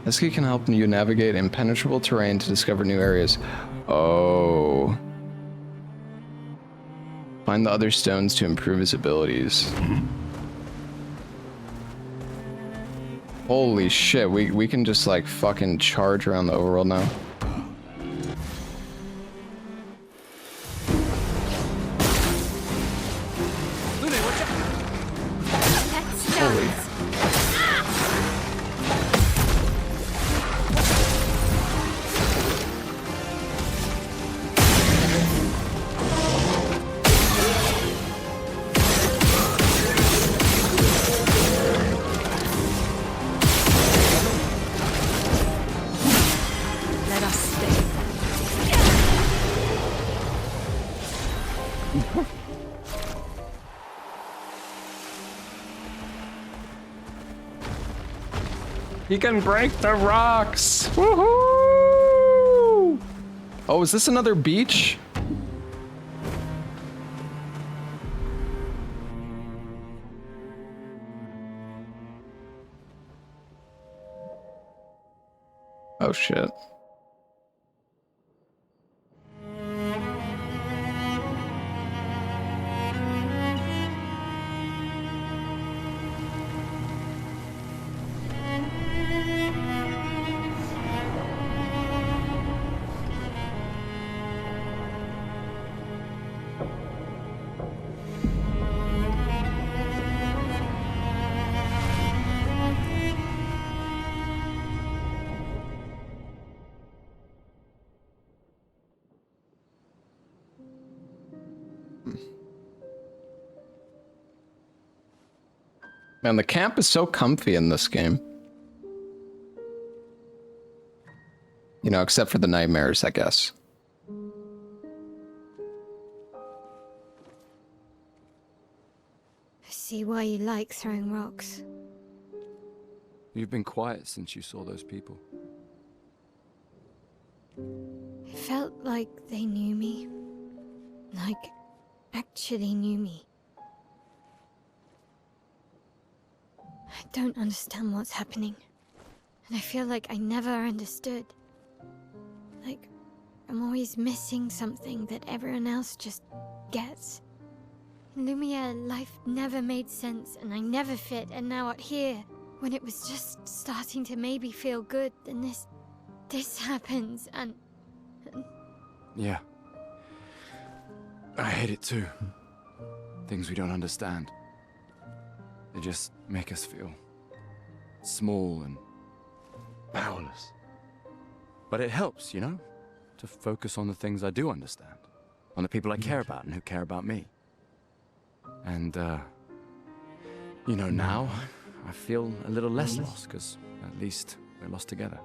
This key can help you navigate impenetrable terrain to discover new areas. Oh. Find the other stones to improve his abilities. Holy shit, we can just like fucking charge around the overworld now. Holy. Let us stay. He can break the rocks! Woohoo! Oh, is this another beach? Oh shit. Man, the camp is so comfy in this game. You know, except for the nightmares, I guess. I see why you like throwing rocks. You've been quiet since you saw those people. It felt like they knew me. Like, actually knew me. I don't understand what's happening. And I feel like I never understood. Like, I'm always missing something that everyone else just gets. In Lumiere, life never made sense, and I never fit, and now out here, when it was just starting to maybe feel good, then this happens, and... Yeah. I hate it too. Things we don't understand. They just make us feel small and powerless. But it helps, you know, to focus on the things I do understand, on the people I care about and who care about me. And, you know, now I feel a little less lost, because at least we're lost together.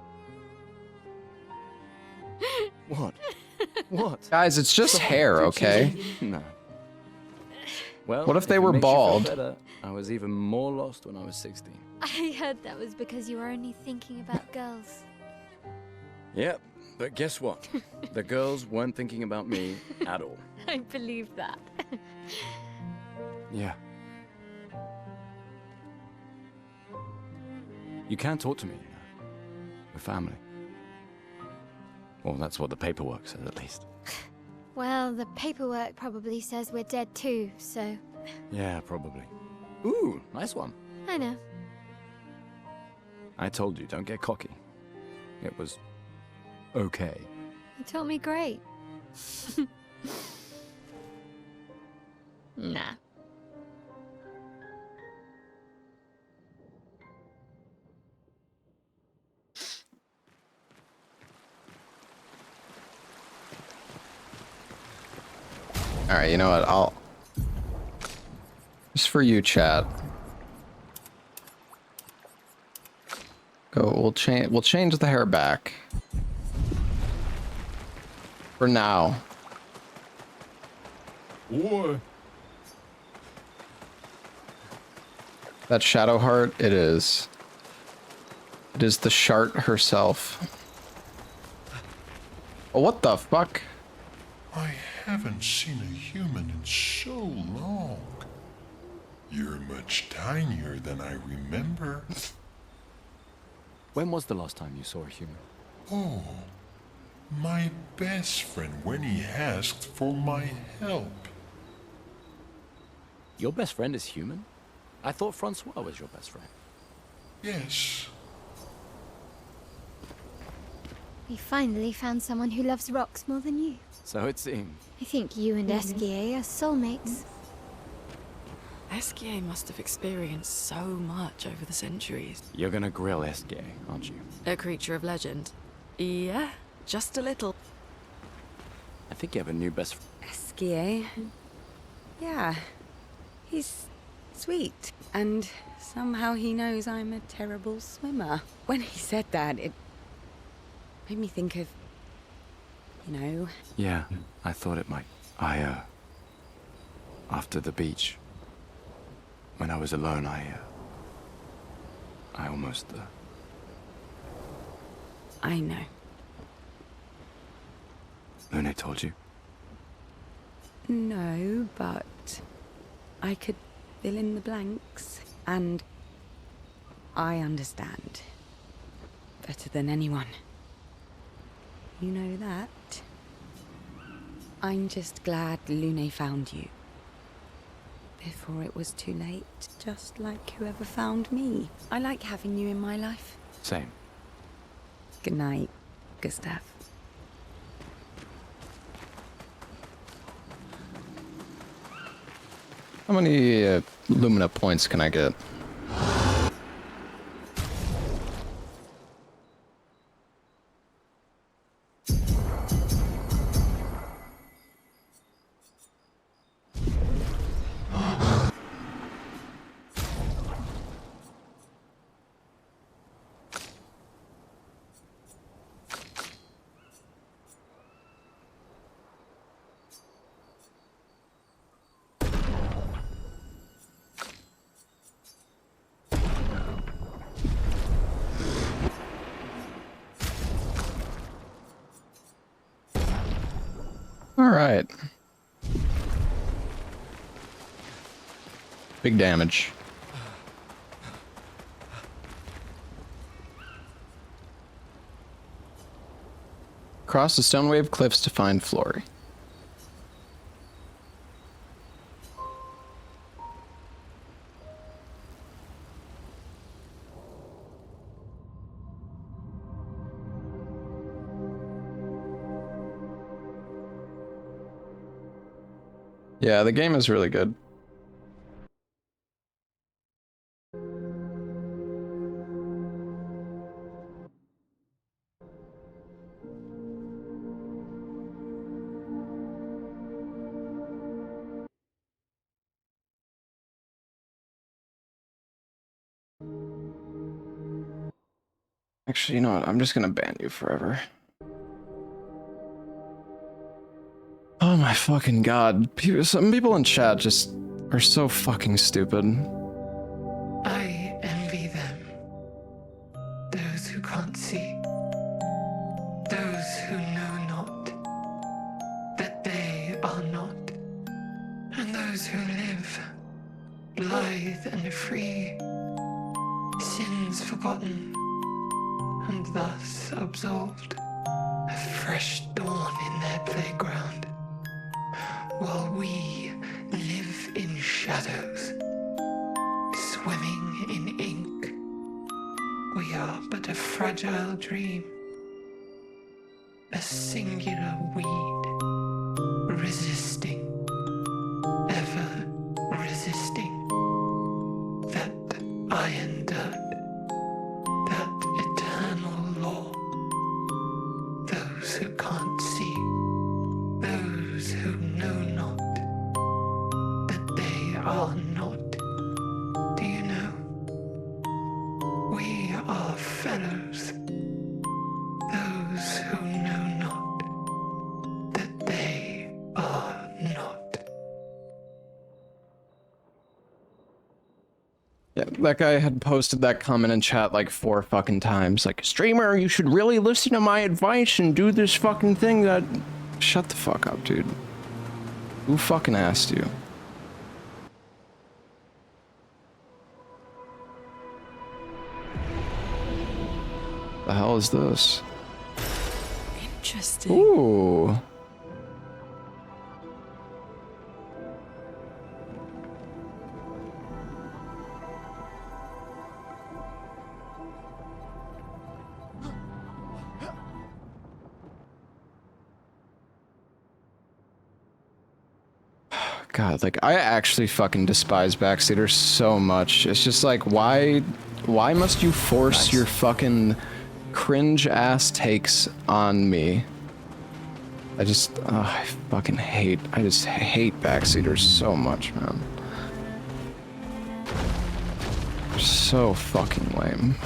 What? What? Guys, it's just hair, okay? No. Well, what if they were bald? I was even more lost when I was 16. I heard that was because you were only thinking about girls. Yep, but guess what? The girls weren't thinking about me at all. I believe that. Yeah. You can talk to me. We're family. Well, that's what the paperwork says, at least. Well, the paperwork probably says we're dead too, so... Yeah, probably. Ooh, nice one. I know. I told you, don't get cocky. It was... okay. You taught me great. Nah. Alright, you know what? I'll... Just for you, chat. Go, we'll change the hair back. For now. Or That shadow heart, it is. It is the Shart herself. Oh, what the fuck? I haven't seen a human in so long. You're much tinier than I remember. When was the last time you saw a human? Oh, my best friend when he asked for my help. Your best friend is human? I thought Francois was your best friend. Yes. We finally found someone who loves rocks more than you. So it seemed. I think you and Esquier are soulmates. Esquier must have experienced so much over the centuries. You're gonna grill Esquier, aren't you? A creature of legend. Yeah, just a little. I think you have a new best friend. Esquier. Yeah. He's sweet. And somehow he knows I'm a terrible swimmer. When he said that, it made me think of, you know... Yeah, I thought it might. After the beach, when I was alone, I almost, I know. Lune told you? No, but I could fill in the blanks. And I understand. Better than anyone. You know that. I'm just glad Lune found you. Before it was too late, just like whoever found me. I like having you in my life. Same. Good night, Gustav. How many Lumina points can I get? Alright. Big damage. Cross the stone wave cliffs to find Flory. Yeah, the game is really good. Actually, you know what? I'm just gonna ban you forever. Oh my fucking god. Some people in chat just are so fucking stupid. who can't see, those who know not that they are not, and those who live, blithe and free, sins forgotten, and thus absolved, a fresh dawn in their playground, while we live in shadows, swimming in ink. We are but a fragile dream, a singular weed, resisting, ever resisting, that iron dirt, that eternal law. Those who can't see, those who know not that they are not. Do you know? We are fellows. Those who know not that they are not. Yeah, that guy had posted that comment in chat like 4 fucking times. Like, streamer, you should really listen to my advice and do this fucking thing that... Shut the fuck up, dude. Who fucking asked you? The hell is this? Interesting. Ooh. God, like, I actually fucking despise backseaters so much. It's just like, why must you force your fucking cringe-ass takes on me? I just hate backseaters so much, man. They're so fucking lame.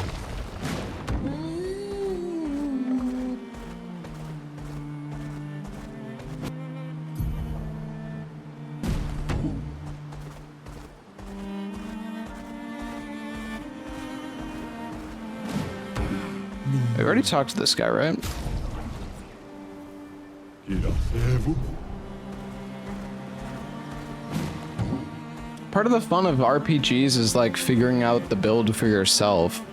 We already talked to this guy, right? Part of the fun of RPGs is like figuring out the build for yourself.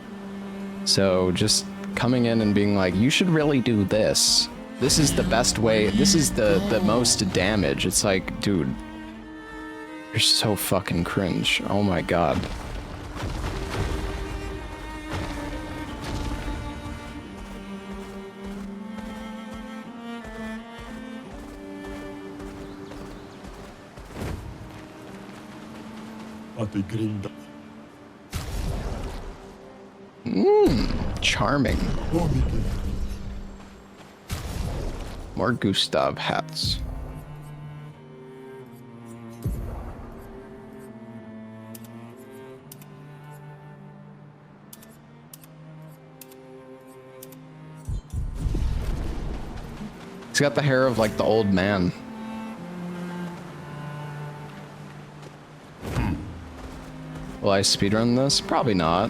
So just coming in and being like, you should really do this. This is the best way. This is the most damage. It's like, dude, you're so fucking cringe. Oh my god. Charming. More Gustav hats. He's got the hair of like the old man. Will I speedrun this? Probably not.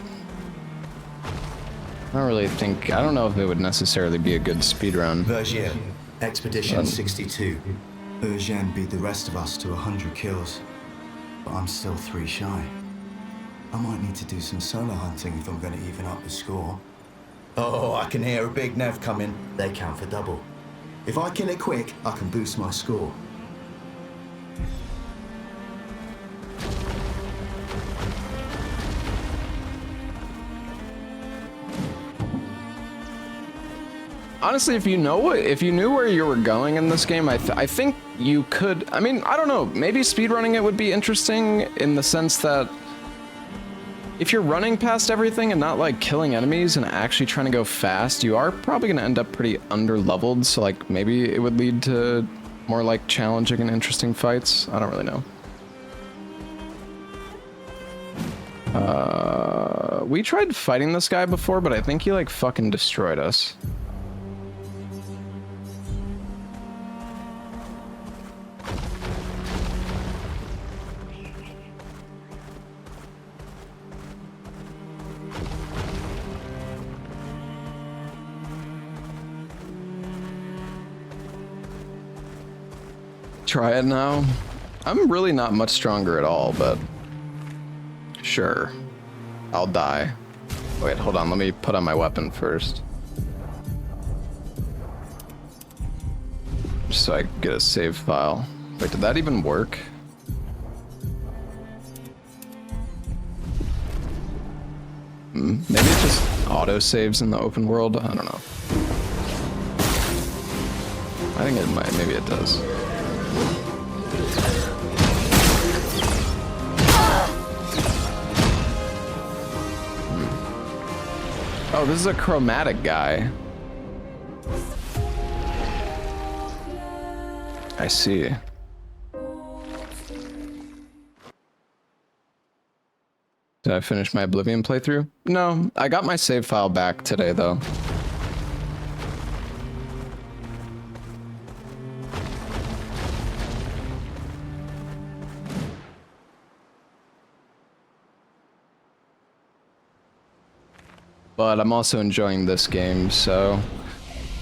I don't really think... I don't know if it would necessarily be a good speedrun. Vergier, Expedition 62. Eugène beat the rest of us to 100 kills. But I'm still 3 shy. I might need to do some solo hunting if I'm going to even up the score. Oh, I can hear a big Nev coming. They count for double. If I kill it quick, I can boost my score. Honestly, if you knew where you were going in this game, I think you could. I mean, I don't know. Maybe speedrunning it would be interesting in the sense that if you're running past everything and not like killing enemies and actually trying to go fast, you are probably gonna end up pretty under-leveled. So like maybe it would lead to more like challenging and interesting fights. I don't really know. We tried fighting this guy before, but I think he like fucking destroyed us. Try it now. I'm really not much stronger at all, but sure. I'll die. Wait, hold on. Let me put on my weapon first. Just so I can get a save file. Wait, did that even work? Maybe it just auto-saves in the open world? I don't know. I think it might. Maybe it does. Oh, this is a chromatic guy. I see. Did I finish my Oblivion playthrough? No, I got my save file back today though. But I'm also enjoying this game, so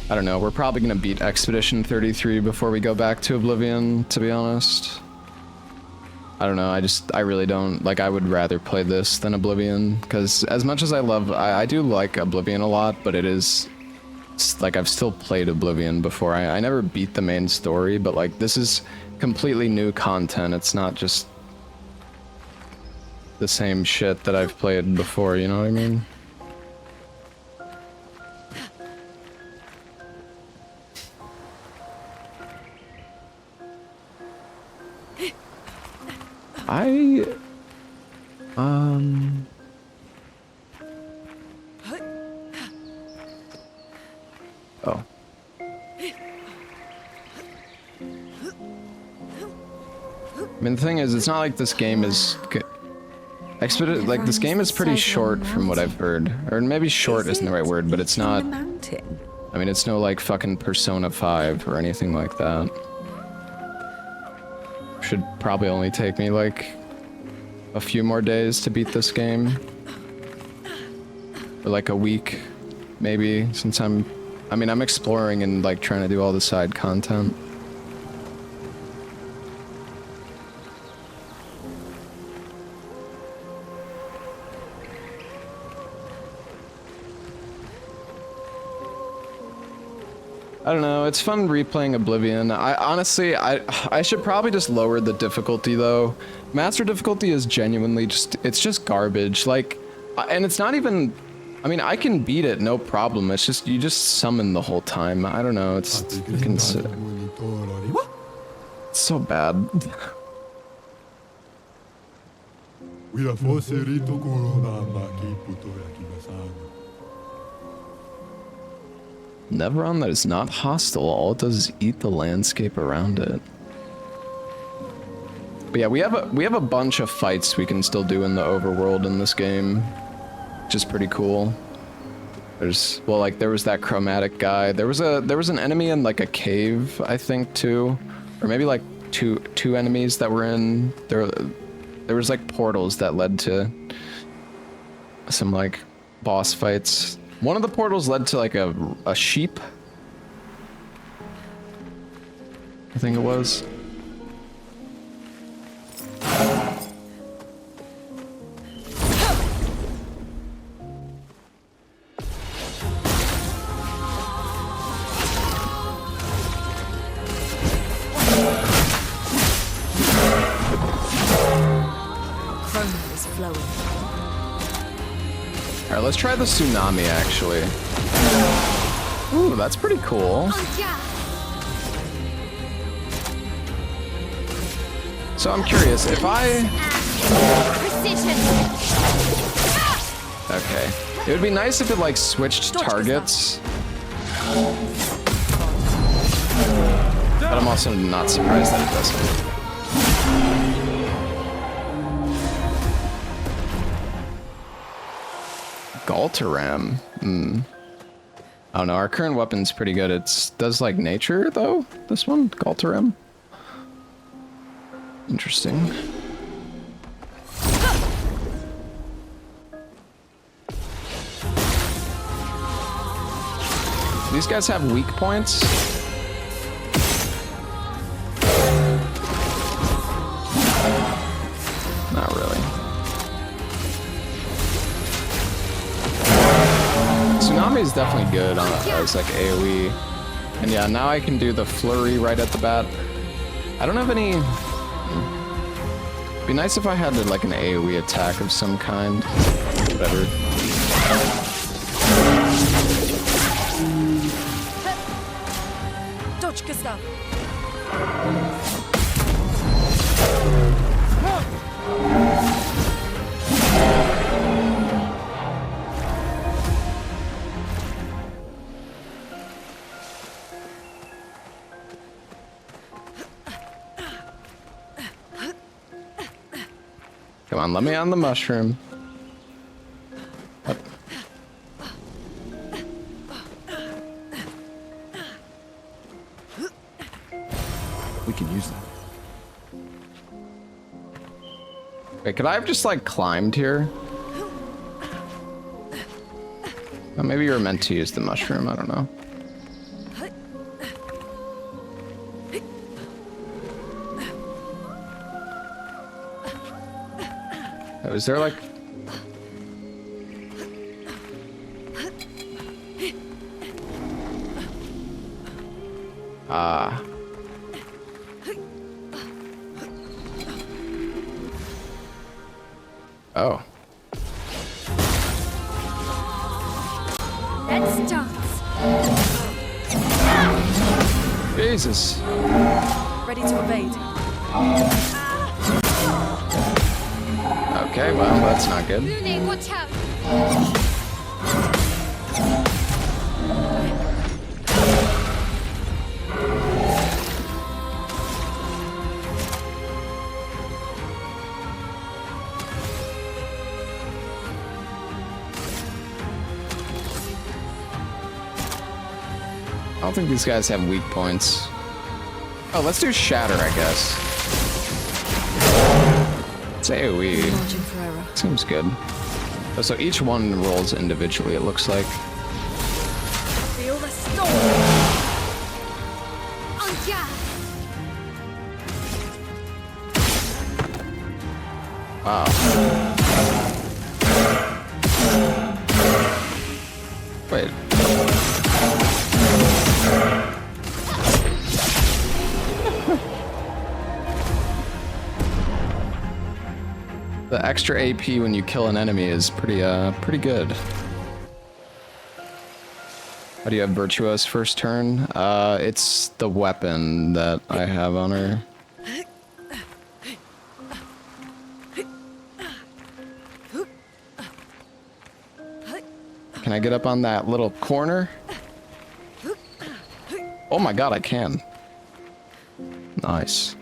I don't know. We're probably gonna beat Expedition 33 before we go back to Oblivion, to be honest. I don't know, I really don't, like, I would rather play this than Oblivion, because as much as I do like Oblivion a lot, but it's like, I've still played Oblivion before. I never beat the main story, but like, this is completely new content. It's not just the same shit that I've played before, you know what I mean? Oh. I mean, the thing is, it's not like this game is... like, this game is pretty short from what I've heard. Or maybe short isn't the right word, but it's not... I mean, it's no, like, fucking Persona 5 or anything like that. Should probably only take me, like, a few more days to beat this game. Or, like, a week, maybe, since I'm exploring and, like, trying to do all the side content. I don't know, it's fun replaying Oblivion. Honestly, I should probably just lower the difficulty though. Master difficulty is genuinely it's just garbage. Like, and it's not even, I mean, I can beat it, no problem. It's just, you just summon the whole time. I don't know, it's so bad. Neveron that is not hostile, all it does is eat the landscape around it. But yeah, we have a bunch of fights we can still do in the overworld in this game, which is pretty cool. There's, well, like, there was that chromatic guy. There was an enemy in, like, a cave, I think, too. Or maybe, like, two enemies that were in... There was, like, portals that led to some, like, boss fights. One of the portals led to, like, a sheep. I think it was. Alright, let's try the tsunami, actually. Ooh, that's pretty cool. So I'm curious, if I... Okay. It would be nice if it, like, switched targets. But I'm also not surprised that it doesn't. Galtaram. I don't know, our current weapon's pretty good. It does like nature though, this one, Galtaram. Interesting. These guys have weak points. Tsunami is definitely good on as like AoE. And yeah, now I can do the flurry right at the bat. I don't have any... It'd be nice if I had like an AoE attack of some kind. Whatever. Dodge, Gustav. Come on, let me on the mushroom. Up. We can use that. Wait, could I have just like climbed here? Oh, maybe you were meant to use the mushroom, I don't know. Oh, is there like... Ah. Oh. Let's dance. Jesus. Ready to evade. Okay, well, that's not good. Lune, watch out. I don't think these guys have weak points. Oh, let's do Shatter, I guess. It's AoE. Seems good. Oh, so each one rolls individually, it looks like. Feel the storm. Wow. Wait. The extra AP when you kill an enemy is pretty good. How do you have Virtuous first turn? It's the weapon that I have on her. Can I get up on that little corner? Oh my god, I can. Nice.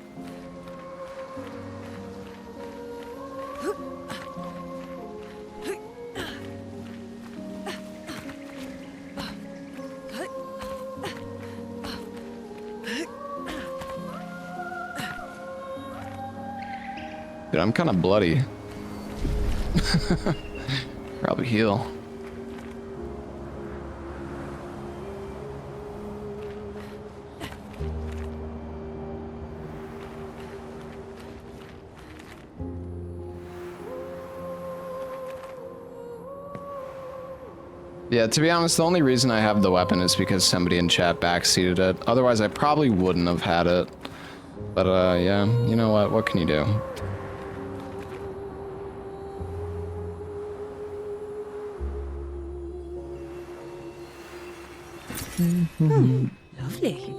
Dude, I'm kind of bloody. Probably heal. Yeah, to be honest, the only reason I have the weapon is because somebody in chat backseated it. Otherwise, I probably wouldn't have had it. But, yeah, you know what? What can you do? Lovely.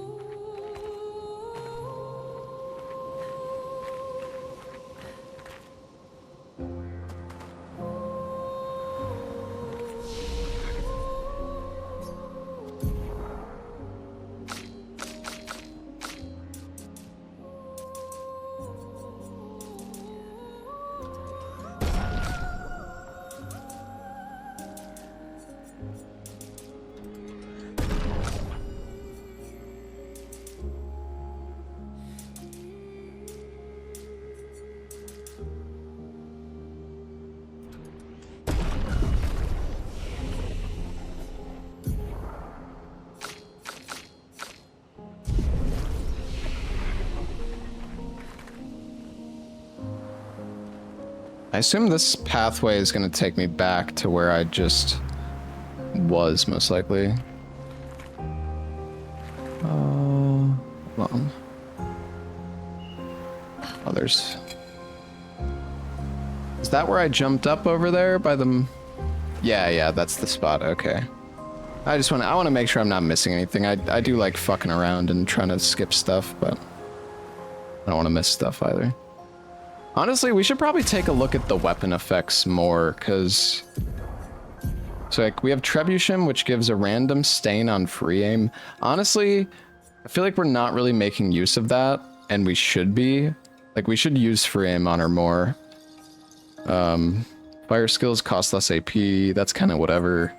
I assume this pathway is going to take me back to where I just was, most likely. Hold on. Oh, there's... Is that where I jumped up over there by the... Yeah, that's the spot, okay. I want to make sure I'm not missing anything. I do like fucking around and trying to skip stuff, but I don't want to miss stuff either. Honestly, we should probably take a look at the weapon effects more, because... So, like, we have Trebuchet, which gives a random stain on free aim. Honestly, I feel like we're not really making use of that, and we should be. Like, we should use free aim on her more. Fire skills cost less AP, that's kind of whatever.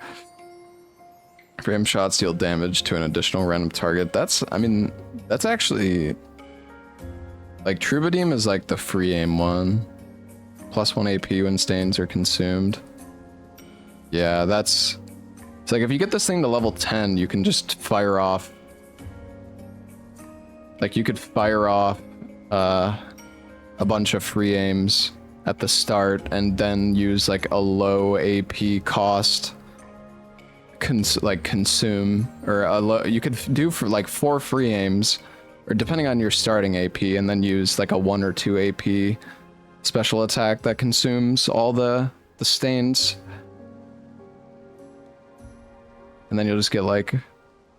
Free aim shots deal damage to an additional random target. That's actually... Like, Troubadour is like the free aim one. +1 AP when stains are consumed. Yeah, it's like if you get this thing to level 10, you can just fire off. Like, you could fire off a bunch of free aims at the start and then use like a low AP cost consume, or you could do for like 4 free aims, or depending on your starting AP, and then use like a 1 or 2 AP special attack that consumes all the stains. And then you'll just get like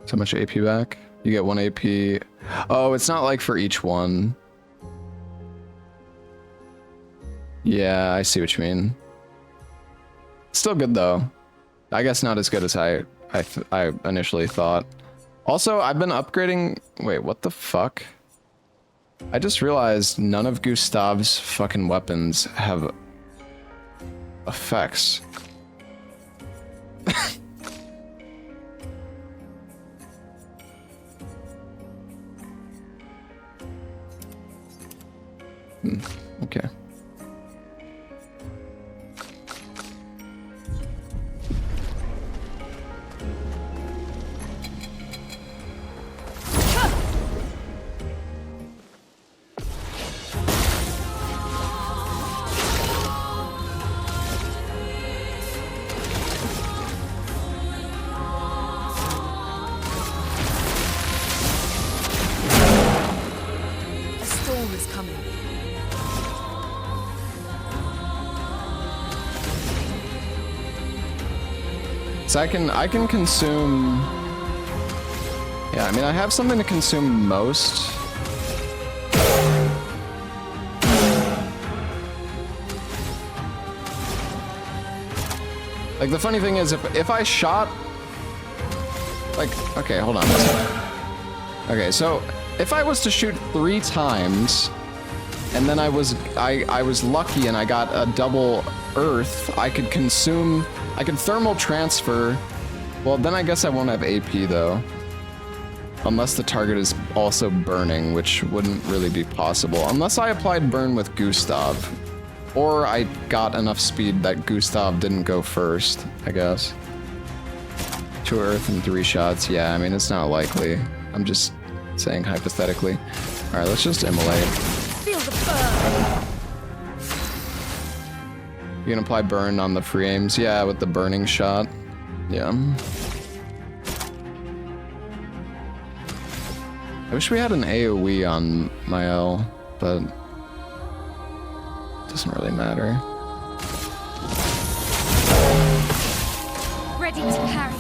so much AP back. You get 1 AP. Oh, it's not like for each one. Yeah, I see what you mean. Still good though. I guess not as good as I initially thought. Also, I've been upgrading... Wait, what the fuck? I just realized none of Gustav's fucking weapons have effects. Okay. A storm is coming. So I can consume... Yeah, I mean, I have something to consume most. Like, the funny thing is, if I shot... Like, okay, hold on. Okay, so if I was to shoot 3 times, and then I was lucky and I got a double earth, I could consume... I can thermal transfer. Well, then I guess I won't have AP, though. Unless the target is also burning, which wouldn't really be possible. Unless I applied burn with Gustav. Or I got enough speed that Gustav didn't go first, I guess. 2 earth and 3 shots. Yeah, I mean, it's not likely. I'm just saying hypothetically. Alright, let's just immolate. Feel the burn. You can apply burn on the free aims. Yeah, with the burning shot. Yeah. I wish we had an AoE on Mael, but it doesn't really matter. Ready to carry.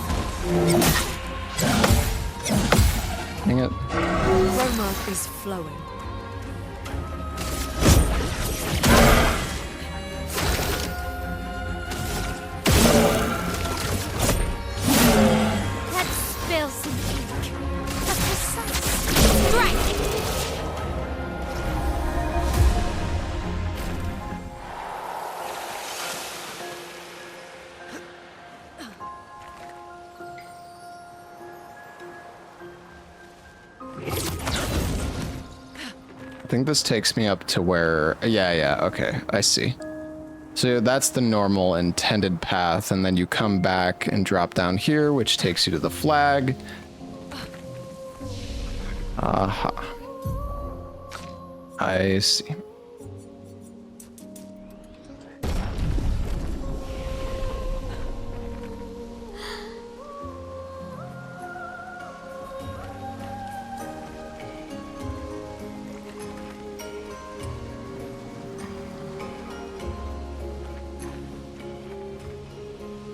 Dang it. Aroma is flowing. Let's spill some ink. A precise strike. I think this takes me up to where... Yeah, okay, I see. So that's the normal intended path, and then you come back and drop down here, which takes you to the flag. Aha. I see.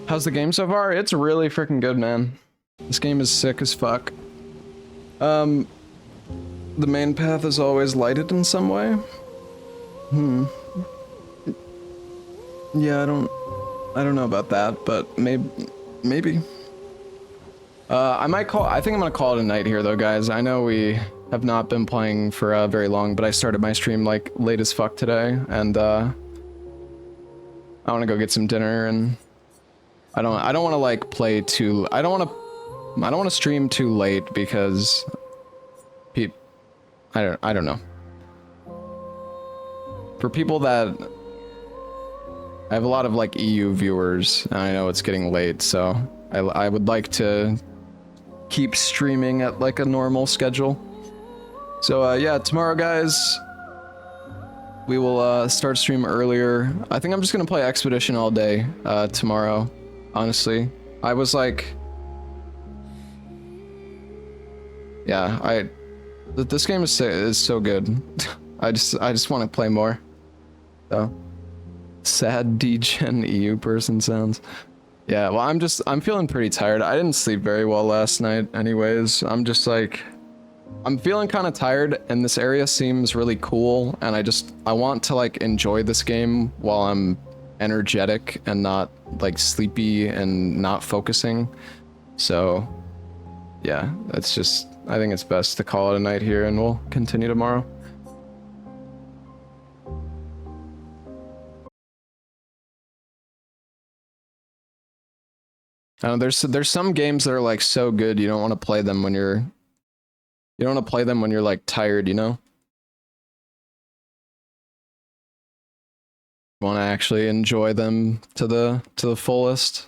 How's the game so far? It's really freaking good, man. This game is sick as fuck. The main path is always lighted in some way. Yeah, I don't know about that, but maybe. I think I'm gonna call it a night here though, guys. I know we have not been playing for very long, but I started my stream like late as fuck today, and I want to go get some dinner, and I don't want to like play too. I don't want to stream too late because I don't know. For people that I have a lot of like EU viewers, and I know it's getting late, so I would like to keep streaming at like a normal schedule. So yeah, tomorrow, guys, we will start stream earlier. I think I'm just gonna play Expedition all day tomorrow. Honestly, I was like, yeah, this game is so good. I just want to play more. So sad degen EU person sounds. Yeah, well, I'm feeling pretty tired. I didn't sleep very well last night anyways. I'm just like, I'm feeling kind of tired, and this area seems really cool, and I want to like enjoy this game while I'm energetic and not like sleepy and not focusing. So yeah, that's just, I think it's best to call it a night here, and we'll continue tomorrow. I don't know, there's some games that are like so good you don't want to play them when you're like tired, you know? You want to actually enjoy them to the fullest.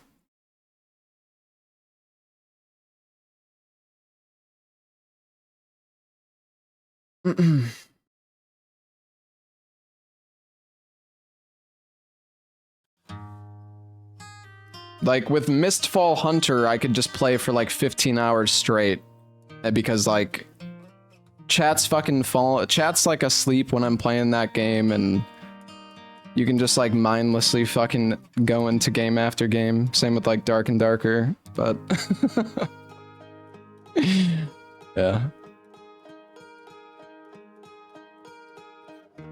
Like with Mistfall Hunter, I could just play for like 15 hours straight, because like chat's like asleep when I'm playing that game, and you can just like mindlessly fucking go into game after game. Same with like Dark and Darker, but yeah.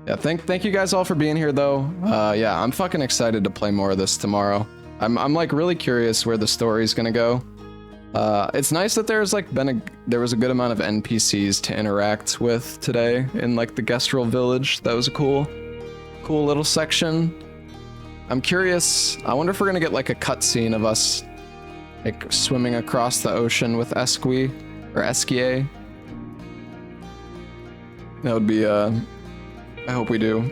Yeah, thank you guys all for being here though. Yeah, I'm fucking excited to play more of this tomorrow. I'm like really curious where the story's gonna go. It's nice that there was a good amount of NPCs to interact with today in like the Gestral village. That was a cool little section. I'm curious. I wonder if we're gonna get like a cutscene of us like swimming across the ocean with Esquie or Esquier. That would be I hope we do.